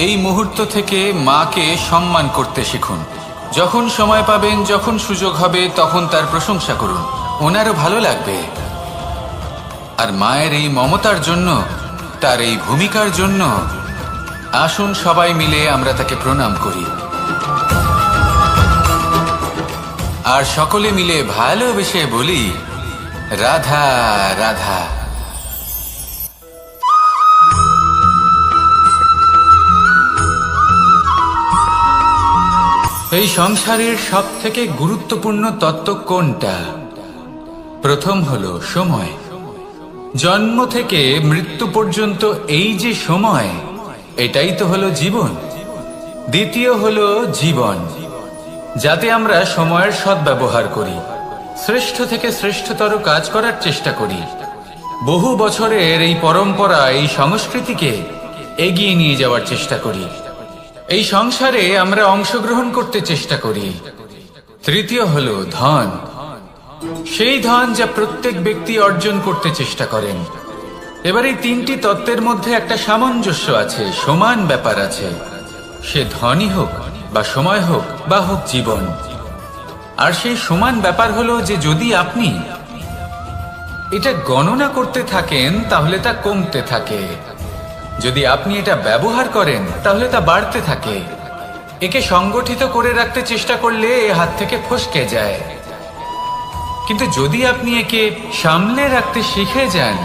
এই মুহূর্ত থেকে মাকে সম্মান করতে শিখুন। যখন সময় পাবেন, যখন সুযোগ হবে, তখন তার প্রশংসা করুন, ওনারও ভালো লাগবে। আর মায়ের এই মমতার জন্য, তার এই ভূমিকার জন্য আসুন সবাই মিলে আমরা তাকে প্রণাম করি, আর সকলে মিলে ভালোবেসে বলি রাধা রাধা। এই সংসারের সব থেকে গুরুত্বপূর্ণ তত্ত্ব কোনটা? প্রথম হলো সময়। জন্ম থেকে মৃত্যু পর্যন্ত এই যে সময়, এটাই তো হলো জীবন। দ্বিতীয় হলো জীবন, যাতে আমরা সময়ের সদ্ব্যবহার করি, শ্রেষ্ঠ থেকে শ্রেষ্ঠতর কাজ করার চেষ্টা করি। বহু বছরের এই পরম্পরা, এই সংস্কৃতিকে এগিয়ে নিয়ে যাওয়ার চেষ্টা করি। এই সংসারে আমরা অংশগ্রহণ করতে চেষ্টা করি। তৃতীয় হলো ধন, সেই ধন যা প্রত্যেক ব্যক্তি অর্জন করতে চেষ্টা করেন। এবার এই তিনটি তত্ত্বের মধ্যে একটা সামঞ্জস্য আছে, সমান ব্যাপার আছে। সে ধনই হোক বা সময় হোক বা হোক জীবন। আর সেই সমান ব্যাপার হলো যে যদি আপনি এটা গণনা করতে থাকেন তাহলে তা কমতে থাকে, যদি আপনি এটা ব্যবহার করেন তাহলে তা বাড়তে থাকে। একে সংগঠিত করে রাখতে চেষ্টা করলে এ হাত থেকে ফসকে যায়, কিন্তু যদি আপনি একে সামলে রাখতে শিখে যান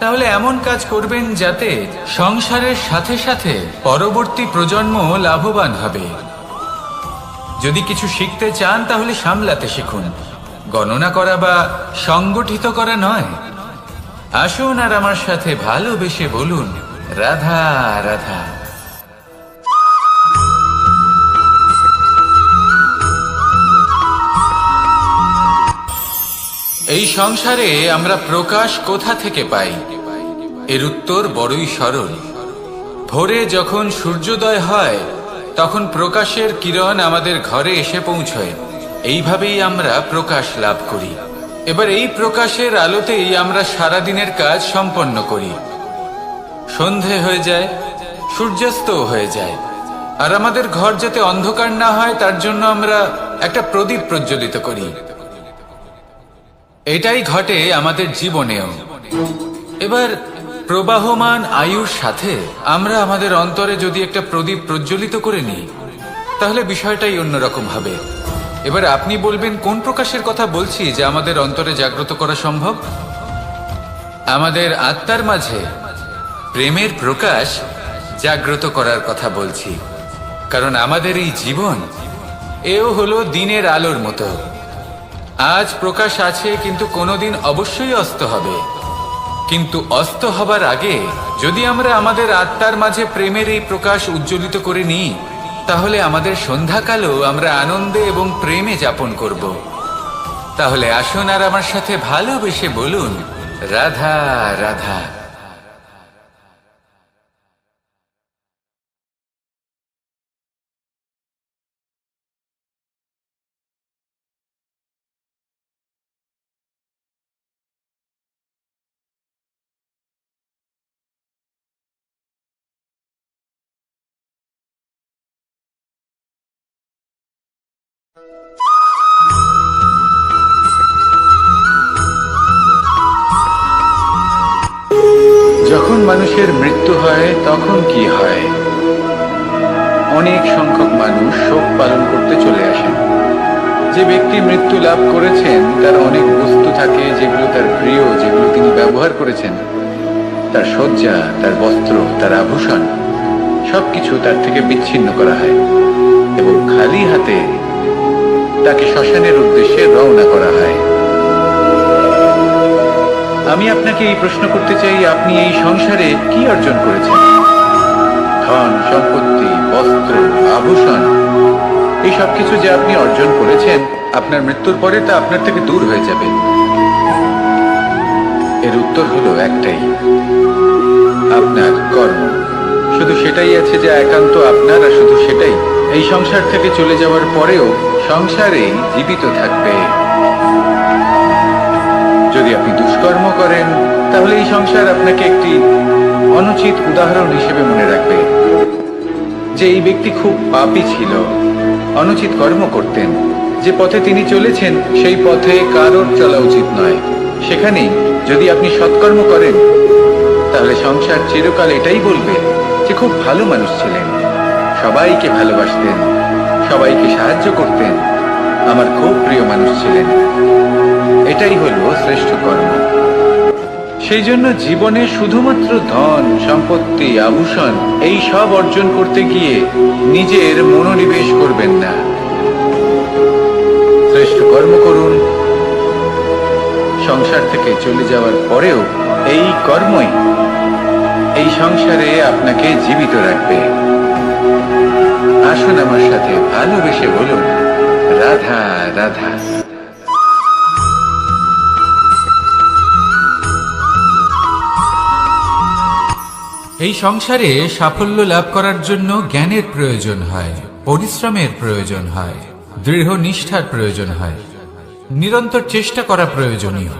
তাহলে এমন কাজ করবেন যাতে সংসারের সাথে সাথে পরবর্তী প্রজন্ম লাভবান হবে। যদি কিছু শিখতে চান তাহলে সামলাতে শিখুন, গণনা করা বা সংগঠিত করা নয়। আসুন আর আমার সাথে ভালোবেসে বলুন রাধা রাধা। এই সংসারে আমরা প্রকাশ কোথা থেকে পাই? এর উত্তর বড়ই সরল। ভোরে যখন সূর্যোদয় হয় তখন প্রকাশের কিরণ আমাদের ঘরে এসে পৌঁছয়। এইভাবেই আমরা প্রকাশ লাভ করি। এবার এই প্রকাশের আলোতেই আমরা সারাদিনের কাজ সম্পন্ন করি। সন্ধে হয়ে যায়, সূর্যাস্ত হয়ে যায়, আর আমাদের ঘর যাতে অন্ধকার না হয় তার জন্য আমরা একটা প্রদীপ প্রজ্বলিত করি। এটাই ঘটে আমাদের জীবনেও। এবার প্রবাহমান আয়ুর সাথে আমরা আমাদের অন্তরে যদি একটা প্রদীপ প্রজ্বলিত করে নিই তাহলে বিষয়টাই অন্যরকম হবে। এবার আপনি বলবেন কোন প্রকাশের কথা বলছি যা আমাদের অন্তরে জাগ্রত করা সম্ভব? আমাদের আত্মার মাঝে প্রেমের প্রকাশ জাগ্রত করার কথা বলছি। কারণ আমাদের এই জীবন এও হলো দিনের আলোর মতো। আজ প্রকাশ আছে, কিন্তু কোনোদিন অবশ্যই অস্ত হবে। কিন্তু অস্ত হবার আগে যদি আমরা আমাদের আত্মার মাঝে প্রেমের এই প্রকাশ উজ্জ্বলিত করে নিই, তাহলে আমাদের সন্ধ্যাকালও আমরা আনন্দে এবং প্রেমে যাপন করব। তাহলে আসুন আর আমার সাথে ভালোবেসে বলুন, রাধা রাধা। যখন মানুষের মৃত্যু হয় তখন কি হয়? অনেক সংখ্যক মানুষ শোক পালন করতে চলে আসেন। যে ব্যক্তি মৃত্যু লাভ করেছেন তার অনেক বস্তু থাকে যেগুলো তার প্রিয়, যেগুলো তিনি ব্যবহার করেছেন। তার শয্যা, তার বস্ত্র, তার আভূষণ সবকিছু তার থেকে বিচ্ছিন্ন করা হয় এবং খালি হাতে তাকে শ্মশানের উদ্দেশ্যে রওনা করা হয়। আমি আপনাকে এই প্রশ্ন করতে চাই, আপনি এই সংসারে কি অর্জন করেছেন? ধন সম্পত্তি, বস্ত্র, আভূষণ, এই সব কিছু যে আপনি অর্জন করেছেন, আপনার মৃত্যুর পরে তা আপনার থেকে দূর হয়ে যাবে। এর উত্তর হলো একটাই, আপনার কর্ম। শুধু সেটাই আছে যা একান্ত আপনার, আর শুধু সেটাই এই সংসার থেকে চলে যাওয়ার পরেও সংসারেই জীবিত থাকবে। যদি আপনি দুষ্কর্ম করেন, তাহলে এই সংসার আপনাকে একটি অনুচিত উদাহরণ হিসেবে মনে রাখবে যে এই ব্যক্তি খুব পাপী ছিল, অনুচিত কর্ম করতেন। যে পথে তিনি চলেছেন সেই পথে কারোর চলা উচিত নয়। সেখানেই যদি আপনি সৎকর্ম করেন, তাহলে সংসার চিরকাল এটাই বলবে যে খুব ভালো মানুষ ছিলেন, সবাইকে ভালোবাসতেন, সবাইকে সাহায্য করতেন, আমার খুব প্রিয় মানুষ ছিলেন। এটাই হলো শ্রেষ্ঠ কর্ম। সেই জন্য জীবনে শুধুমাত্র ধন সম্পত্তি, আভূষণ এই সব অর্জন করতে গিয়ে নিজের মনোনিবেশ করবেন না। শ্রেষ্ঠ কর্ম করুন। সংসার থেকে চলে যাওয়ার পরেও এই কর্মই এই সংসারে আপনাকে জীবিত রাখবে। আসুন আমার সাথে ভালোবেসে বলুন, রাধা রাধা। এই সংসারে সাফল্য লাভ করার জন্য জ্ঞানের প্রয়োজন হয়, পরিশ্রমের প্রয়োজন হয়, দৃঢ় নিষ্ঠার প্রয়োজন হয়, নিরন্তর চেষ্টা করা প্রয়োজনীয়।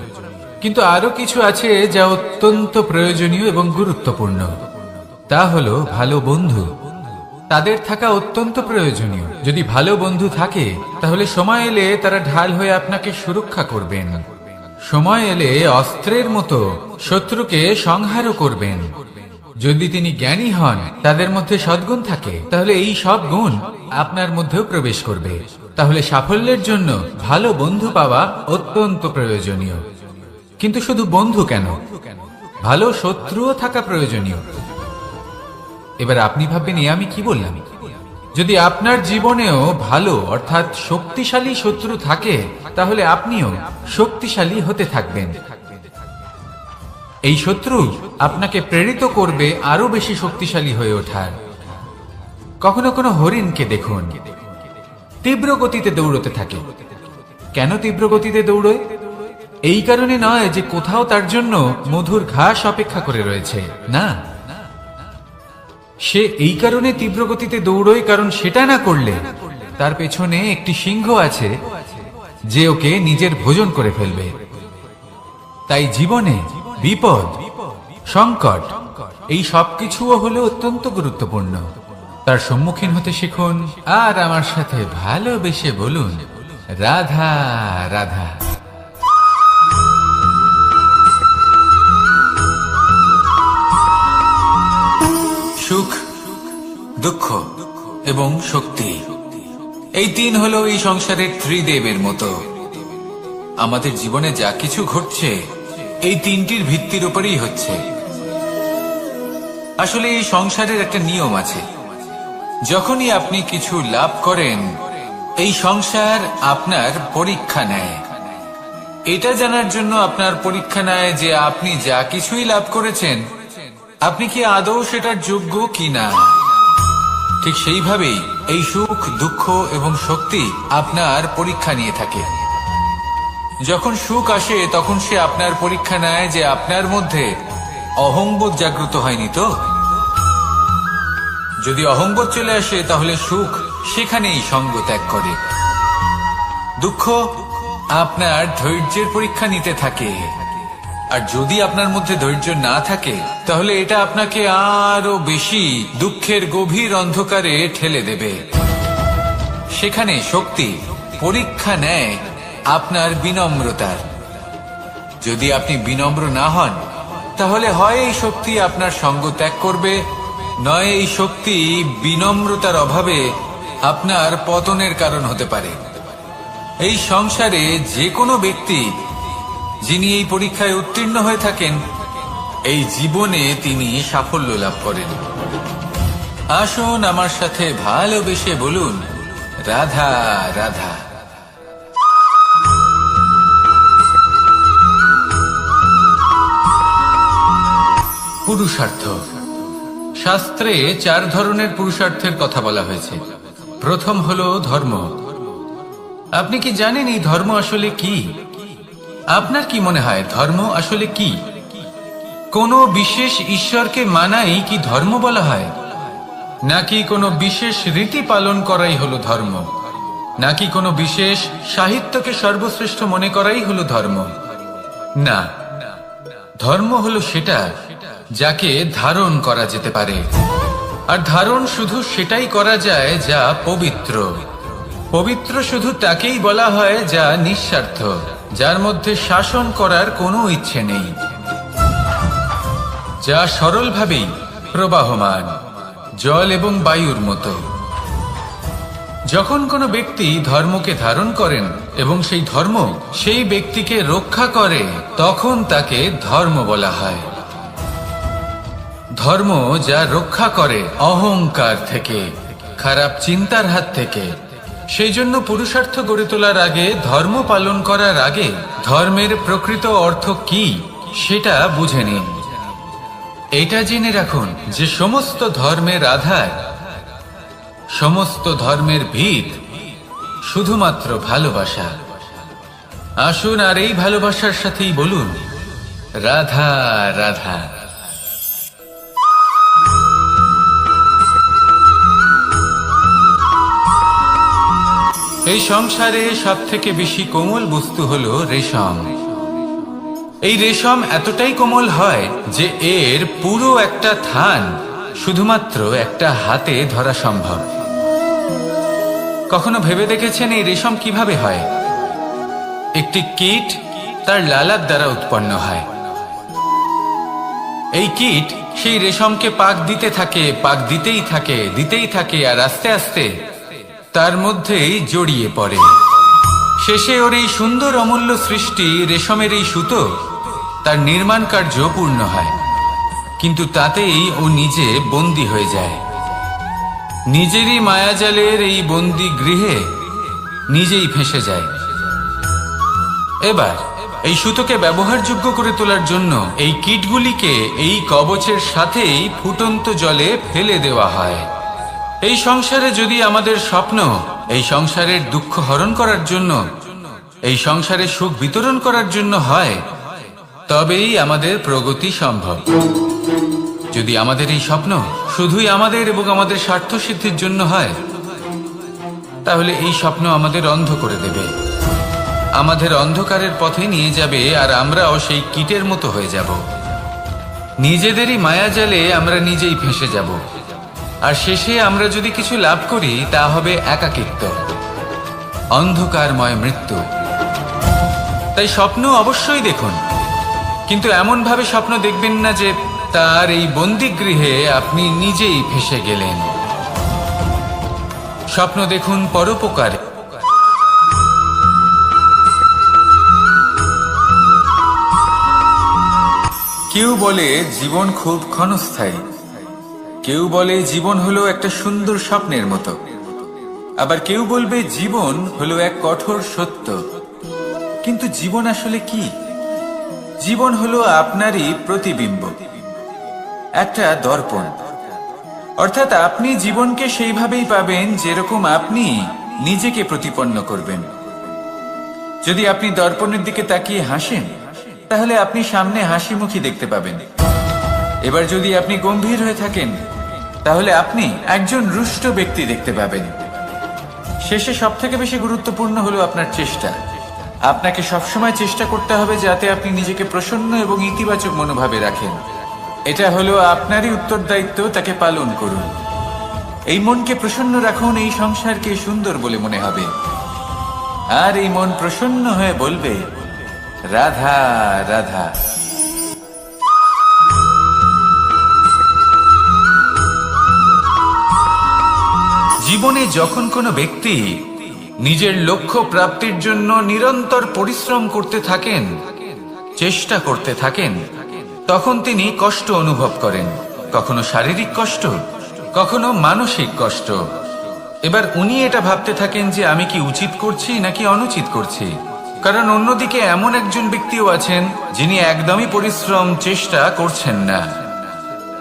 কিন্তু আরো কিছু আছে যা অত্যন্ত প্রয়োজনীয় এবং গুরুত্বপূর্ণ। তা হলো ভালো বন্ধু। তাদের থাকা অত্যন্ত প্রয়োজনীয়। যদি ভালো বন্ধু থাকে, তাহলে সময় এলে তারা ঢাল হয়ে আপনাকে সুরক্ষা করবেন। সময় এলে অস্ত্রের মতো শত্রুকে সংহারও করবেন। যদি তিনি জ্ঞানী হন, তাদের মধ্যে সদ্গুণ থাকে, তাহলে এই সব গুণ আপনার মধ্যেও প্রবেশ করবে। তাহলে সাফল্যের জন্য ভালো বন্ধু পাওয়া অত্যন্ত প্রয়োজনীয়। কিন্তু শুধু বন্ধু কেন, ভালো শত্রুও থাকা প্রয়োজনীয়। এবার আপনি ভাববেন, এ আমি কি বললাম? যদি আপনার জীবনেও ভালো অর্থাৎ শক্তিশালী শত্রু থাকে, তাহলে আপনিও শক্তিশালী হতে থাকবেন। এই শত্রু আপনাকে প্রেরিত করবে আরো বেশি শক্তিশালী হয়ে ওঠার। কখনো কোনো হরিণকে দেখুন, তীব্র গতিতে দৌড়তে থাকে। কেন তীব্র গতিতে দৌড়য়? এই কারণে নয় যে কোথাও তার জন্য মধুর ঘাস অপেক্ষা করে রয়েছে, না। সে এই কারণে তীব্র গতিতে দৌড়য় কারণ সেটা না করলে তার পেছনে একটি সিংহ আছে যে ওকে নিজের ভোজন করে ফেলবে। তাই জীবনে বিপদ, সংকট এই সবকিছুও হলো অত্যন্ত গুরুত্বপূর্ণ। তার সম্মুখীন হতে শিখুন আর আমার সাথে ভালোবেসে বলুন, রাধা রাধা। সুখ, দুঃখ এবং শক্তি এই তিন হলো এই সংসারের ত্রিদেবের মতো। আমাদের জীবনে যা কিছু ঘটছে এই তিনটির ভিত্তির উপরেই হচ্ছে। আসলে এই সংসারের একটা নিয়ম আছে, যখনই আপনি কিছু লাভ করেন এই সংসার আপনার পরীক্ষা নেয়। এটা জানার জন্য আপনার পরীক্ষা নেয় যে আপনি যা কিছুই লাভ করেছেন আপনি কি আদৌ সেটার যোগ্য কিনা। ঠিক সেইভাবেই এই সুখ, দুঃখ এবং শক্তি আপনার পরীক্ষা নিয়ে থাকে। যখন সুখ আসে তখন সে আপনার পরীক্ষা নেয় যে আপনার মধ্যে অহংবোধ জাগ্রত হয়নি তো। যদি অহংবোধ চলে আসে তাহলে সুখ সেখানেই সঙ্গ ত্যাগ করে। দুঃখ আপনার ধৈর্যের পরীক্ষা নিতে থাকে, আর যদি আপনার মধ্যে ধৈর্য না থাকে তাহলে এটা আপনাকে আরো বেশি দুঃখের গভীর অন্ধকারে ঠেলে দেবে। সেখানে শক্তি পরীক্ষা নেয় আপনার বিনম্রতার। যদি আপনি বিনম্র না হন তাহলে হয় এই শক্তি আপনার সঙ্গ ত্যাগ করবে, নয় এই শক্তি বিনম্রতার অভাবে আপনার পতনের কারণ হতে পারে। এই সংসারে যে কোনো ব্যক্তি যিনি এই পরীক্ষায় উত্তীর্ণ হয়ে থাকেন এই জীবনে তিনি সাফল্য লাভ করেন। আসুন আমার সাথে ভালোবেসে বলুন, রাধা রাধা। পুরুষার্থ। শাস্ত্রে 4 ধরনের পুরুষার্থের কথা বলা হয়েছে। প্রথম হলো ধর্ম। আপনি কি জানেন এই ধর্ম আসলে কি? আপনার কি মনে হয় ধর্ম আসলে কি? কোনো বিশেষ ঈশ্বরকে মানাই কি ধর্ম বলা হয়, নাকি কোনো বিশেষ রীতি পালন করাই হলো ধর্ম, নাকি কোনো বিশেষ সাহিত্যকে সর্বশ্রেষ্ঠ মনে করাই হলো ধর্ম? না, ধর্ম হলো সেটা যাকে ধারণ করা যেতে পারে, আর ধারণ শুধু সেটাই করা যায় যা পবিত্র। পবিত্র শুধু তাকেই বলা হয় যা নিঃস্বার্থ, যার মধ্যে শাসন করার কোনো ইচ্ছে নেই, যা সরলভাবেই প্রবাহমান, জল এবং বায়ুর মতো। যখন কোনো ব্যক্তি ধর্মকে ধারণ করেন এবং সেই ধর্ম সেই ব্যক্তিকে রক্ষা করে তখন তাকে ধর্ম বলা হয়। ধর্ম যা রক্ষা করে অহংকার থেকে, খারাপ চিন্তার হাত থেকে। সেই জন্য পুরুষার্থ গড়ে তোলার আগে, ধর্ম পালন করার আগে ধর্মের প্রকৃত অর্থ কি সেটা বুঝে নিন। এটা জেনে রাখুন যে সমস্ত ধর্মের আধার, সমস্ত ধর্মের ভিত শুধুমাত্র ভালোবাসা। আসুন আর এই ভালোবাসার সাথেই বলুন, রাধা রাধা। এই সংসারে সব থেকে বেশি কোমল বস্তু হলো রেশম। এই রেশম এতটাই কোমল হয় যে এর পুরো একটা থান শুধুমাত্র একটা হাতে ধরা সম্ভব। কখনো ভেবে দেখেছেন এই রেশম কিভাবে হয়? একটি কীট তার লালার দ্বারা উৎপন্ন হয়। এই কীট সেই রেশমকে পাক দিতে থাকে, পাক দিতেই থাকে, আর আস্তে আস্তে তার মধ্যেই জড়িয়ে পড়ে। শেষে ওর এই সুন্দর অমূল্য সৃষ্টি রেশমের এই সুতো তার নির্মাণ কার্য পূর্ণ হয়, কিন্তু তাতেই ও নিজে বন্দী হয়ে যায়। নিজেরই মায়াজালের এই বন্দী গৃহে নিজেই ফেঁসে যায়। এবার এই সুতোকে ব্যবহারযোগ্য করে তোলার জন্য এই কীটগুলিকে এই কবচের সাথেই ফুটন্ত জলে ফেলে দেওয়া হয়। এই সংসারে যদি আমাদের স্বপ্ন এই সংসারের দুঃখ হরণ করার জন্য, এই সংসারে সুখ বিতরণ করার জন্য হয়, তবেই আমাদের প্রগতি সম্ভব। যদি আমাদের এই স্বপ্ন শুধুই আমাদের এবং আমাদের স্বার্থ সিদ্ধির জন্য হয়, তাহলে এই স্বপ্ন আমাদের অন্ধ করে দেবে, আমাদের অন্ধকারের পথে নিয়ে যাবে, আর আমরাও সেই কীটের মতো হয়ে যাব। নিজেদেরই মায়াজালে আমরা নিজেই ফেঁসে যাব, আর শেষে আমরা যদি কিছু লাভ করি তা হবে একাকিত্ব, অন্ধকারময় মৃত্যু। তাই স্বপ্ন অবশ্যই দেখুন, কিন্তু এমন ভাবে স্বপ্ন দেখবেন না যে তার এই বন্দিগৃহে আপনি নিজেই ফেঁসে গেলেন। স্বপ্ন দেখুন পরোপকারে। কেউ বলে জীবন খুব ক্ষণস্থায়ী, কেউ বলে জীবন হলো একটা সুন্দর স্বপ্নের মতো, আবার কেউ বলবে জীবন হলো এক কঠোর সত্য। কিন্তু জীবন আসলে কি? জীবন হলো আপনারই প্রতিবিম্ব, একটা দর্পণ। অর্থাৎ আপনি জীবনকে সেইভাবেই পাবেন যেরকম আপনি নিজেকে প্রতিপন্ন করবেন। যদি আপনি দর্পণের দিকে তাকিয়ে হাসেন, তাহলে আপনি সামনে হাসি মুখী দেখতে পাবেন। এবার যদি আপনি গম্ভীর হয়ে থাকেন, তাহলে আপনি একজন রুষ্ট ব্যক্তি দেখতে পাবেন। শেষে সবথেকে বেশি গুরুত্বপূর্ণ হলো আপনার চেষ্টা। আপনাকে সবসময় চেষ্টা করতে হবে যাতে আপনি নিজেকে প্রসন্ন এবং ইতিবাচক মনোভাবে রাখেন। এটা হলো আপনারই উত্তরদায়িত্ব, তাকে পালন করুন। এই মনকে প্রসন্ন রাখুন, এই সংসারকে সুন্দর বলে মনে হবে। আর এই মন প্রসন্ন হয়ে বলবে, রাধা রাধা। জীবনে যখন কোনো ব্যক্তি নিজের লক্ষ্য প্রাপ্তির জন্য নিরন্তর পরিশ্রম করতে থাকেন, চেষ্টা করতে থাকেন, তখন তিনি কষ্ট অনুভব করেন। কখনো শারীরিক কষ্ট, কখনো মানসিক কষ্ট। এবার উনি এটা ভাবতে থাকেন যে আমি কি উচিত করছি নাকি অনুচিত করছি। কারণ অন্যদিকে এমন একজন ব্যক্তিও আছেন যিনি একদমই পরিশ্রম চেষ্টা করছেন না।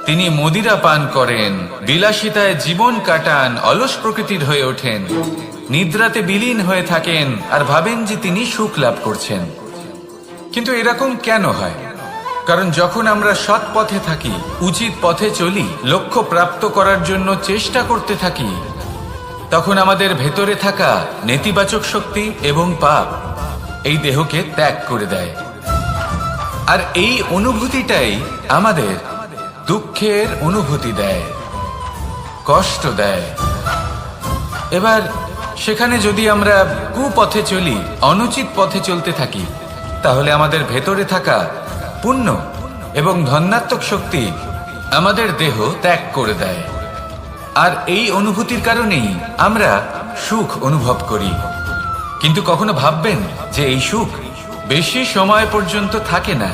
তিনি মদিরা পান করেন, বিলাসিতায় জীবন কাটান, অলস প্রকৃতির হয়ে ওঠেন, নিদ্রাতে বিলীন হয়ে থাকেন আর ভাবেন যে তিনি সুখ লাভ করছেন। কিন্তু এরকম কেন হয়? কারণ যখন আমরা সৎ পথে থাকি, উচিত পথে চলি, লক্ষ্য প্রাপ্ত করার জন্য চেষ্টা করতে থাকি, তখন আমাদের ভেতরে থাকা নেতিবাচক শক্তি এবং পাপ এই দেহকে ত্যাগ করে দেয়। আর এই অনুভূতিটাই আমাদের দুঃখের অনুভূতি দেয়, কষ্ট দেয়। এবার সেখানে যদি আমরা কুপথে চলি, অনুচিত পথে চলতে থাকি, তাহলে আমাদের ভেতরে থাকা পুণ্য এবং ধনাত্মক শক্তি আমাদের দেহ ত্যাগ করে দেয়। আর এই অনুভূতির কারণেই আমরা সুখ অনুভব করি। কিন্তু কখনো ভাববেন যে এই সুখ বেশি সময় পর্যন্ত থাকে না।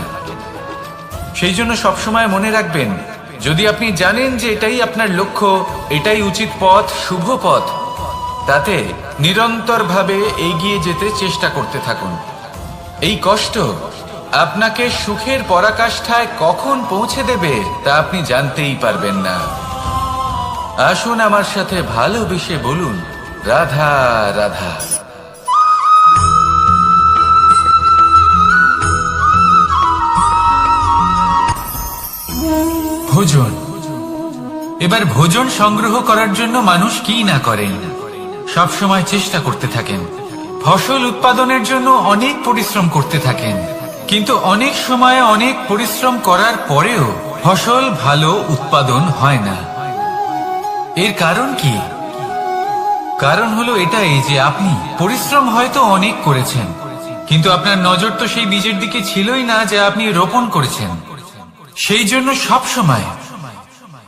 সেই জন্য সবসময় মনে রাখবেন, যদি আপনি জানেন যে এটাই আপনার লক্ষ্য, এটাই উচিত পথ, শুভ পথ, তাতে নিরন্তরভাবে এগিয়ে যেতে চেষ্টা করতে থাকুন। এই কষ্ট আপনাকে সুখের পরাকাষ্ঠায় কখন পৌঁছে দেবে তা আপনি জানতেই পারবেন না। আসুন আমার সাথে ভালোবেসে বলুন, রাধা রাধা। ভোজন। এবার ভোজন সংগ্রহ করার জন্য মানুষ কি না করেন, সব সময় চেষ্টা করতে থাকেন। ফসল উৎপাদনের জন্য অনেক পরিশ্রম করতে থাকেন, কিন্তু অনেক সময় অনেক পরিশ্রম করার পরেও ফসল ভালো উৎপাদন হয় না। এর কারণ কি? কারণ হলো এটাই যে আপনি পরিশ্রম হয়তো অনেক করেছেন, কিন্তু আপনার নজর তো সেই বীজের দিকে ছিলই না যা আপনি রোপণ করেছেন। সেই জন্য সব সময়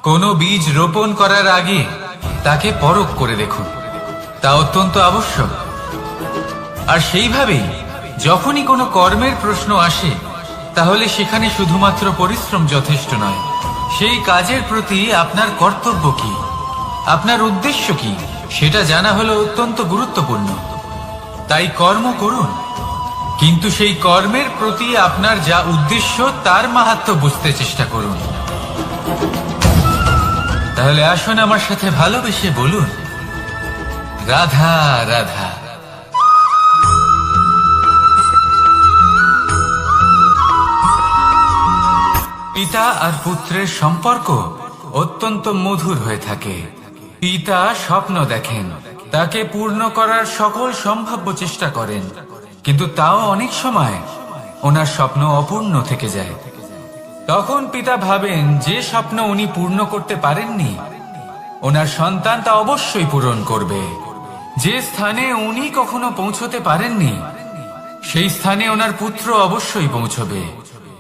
কোনো বীজ রোপণ করার আগে তাকে পরখ করে দেখুন, তা অত্যন্ত আবশ্যক। আর সেইভাবেই যখনই কোনো কর্মের প্রশ্ন আসে, তাহলে সেখানে শুধুমাত্র পরিশ্রম যথেষ্ট নয়। সেই কাজের প্রতি আপনার কর্তব্য কি, আপনার উদ্দেশ্য কি, সেটা জানা হলো অত্যন্ত গুরুত্বপূর্ণ। তাই কর্ম করুন, কিন্তু সেই কর্মের প্রতি আপনার যা উদ্দেশ্য তার মাহাত্ম্য বুঝতে চেষ্টা করুন। তাহলে আসুন আমার সাথে ভালোবেসে বলুন, রাধা রাধা। পিতা আর পুত্রের সম্পর্ক অত্যন্ত মধুর হয়ে থাকে। পিতা স্বপ্ন দেখেন, তাকে পূর্ণ করার সকল সম্ভাব্য চেষ্টা করেন, কিন্তু তাও অনেক সময় ওনার স্বপ্ন অপূর্ণ থেকে যায়। তখন পিতা ভাবেন যে স্বপ্ন উনি পূর্ণ করতে পারেননি, ওনার সন্তান তা অবশ্যই পূরণ করবে। যে স্থানে উনি কখনো পৌঁছতে পারেননি, সেই স্থানে ওনার পুত্র অবশ্যই পৌঁছবে।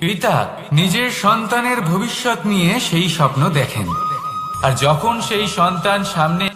পিতা নিজের সন্তানের ভবিষ্যৎ নিয়ে সেই স্বপ্ন দেখেন, আর যখন সেই সন্তান সামনে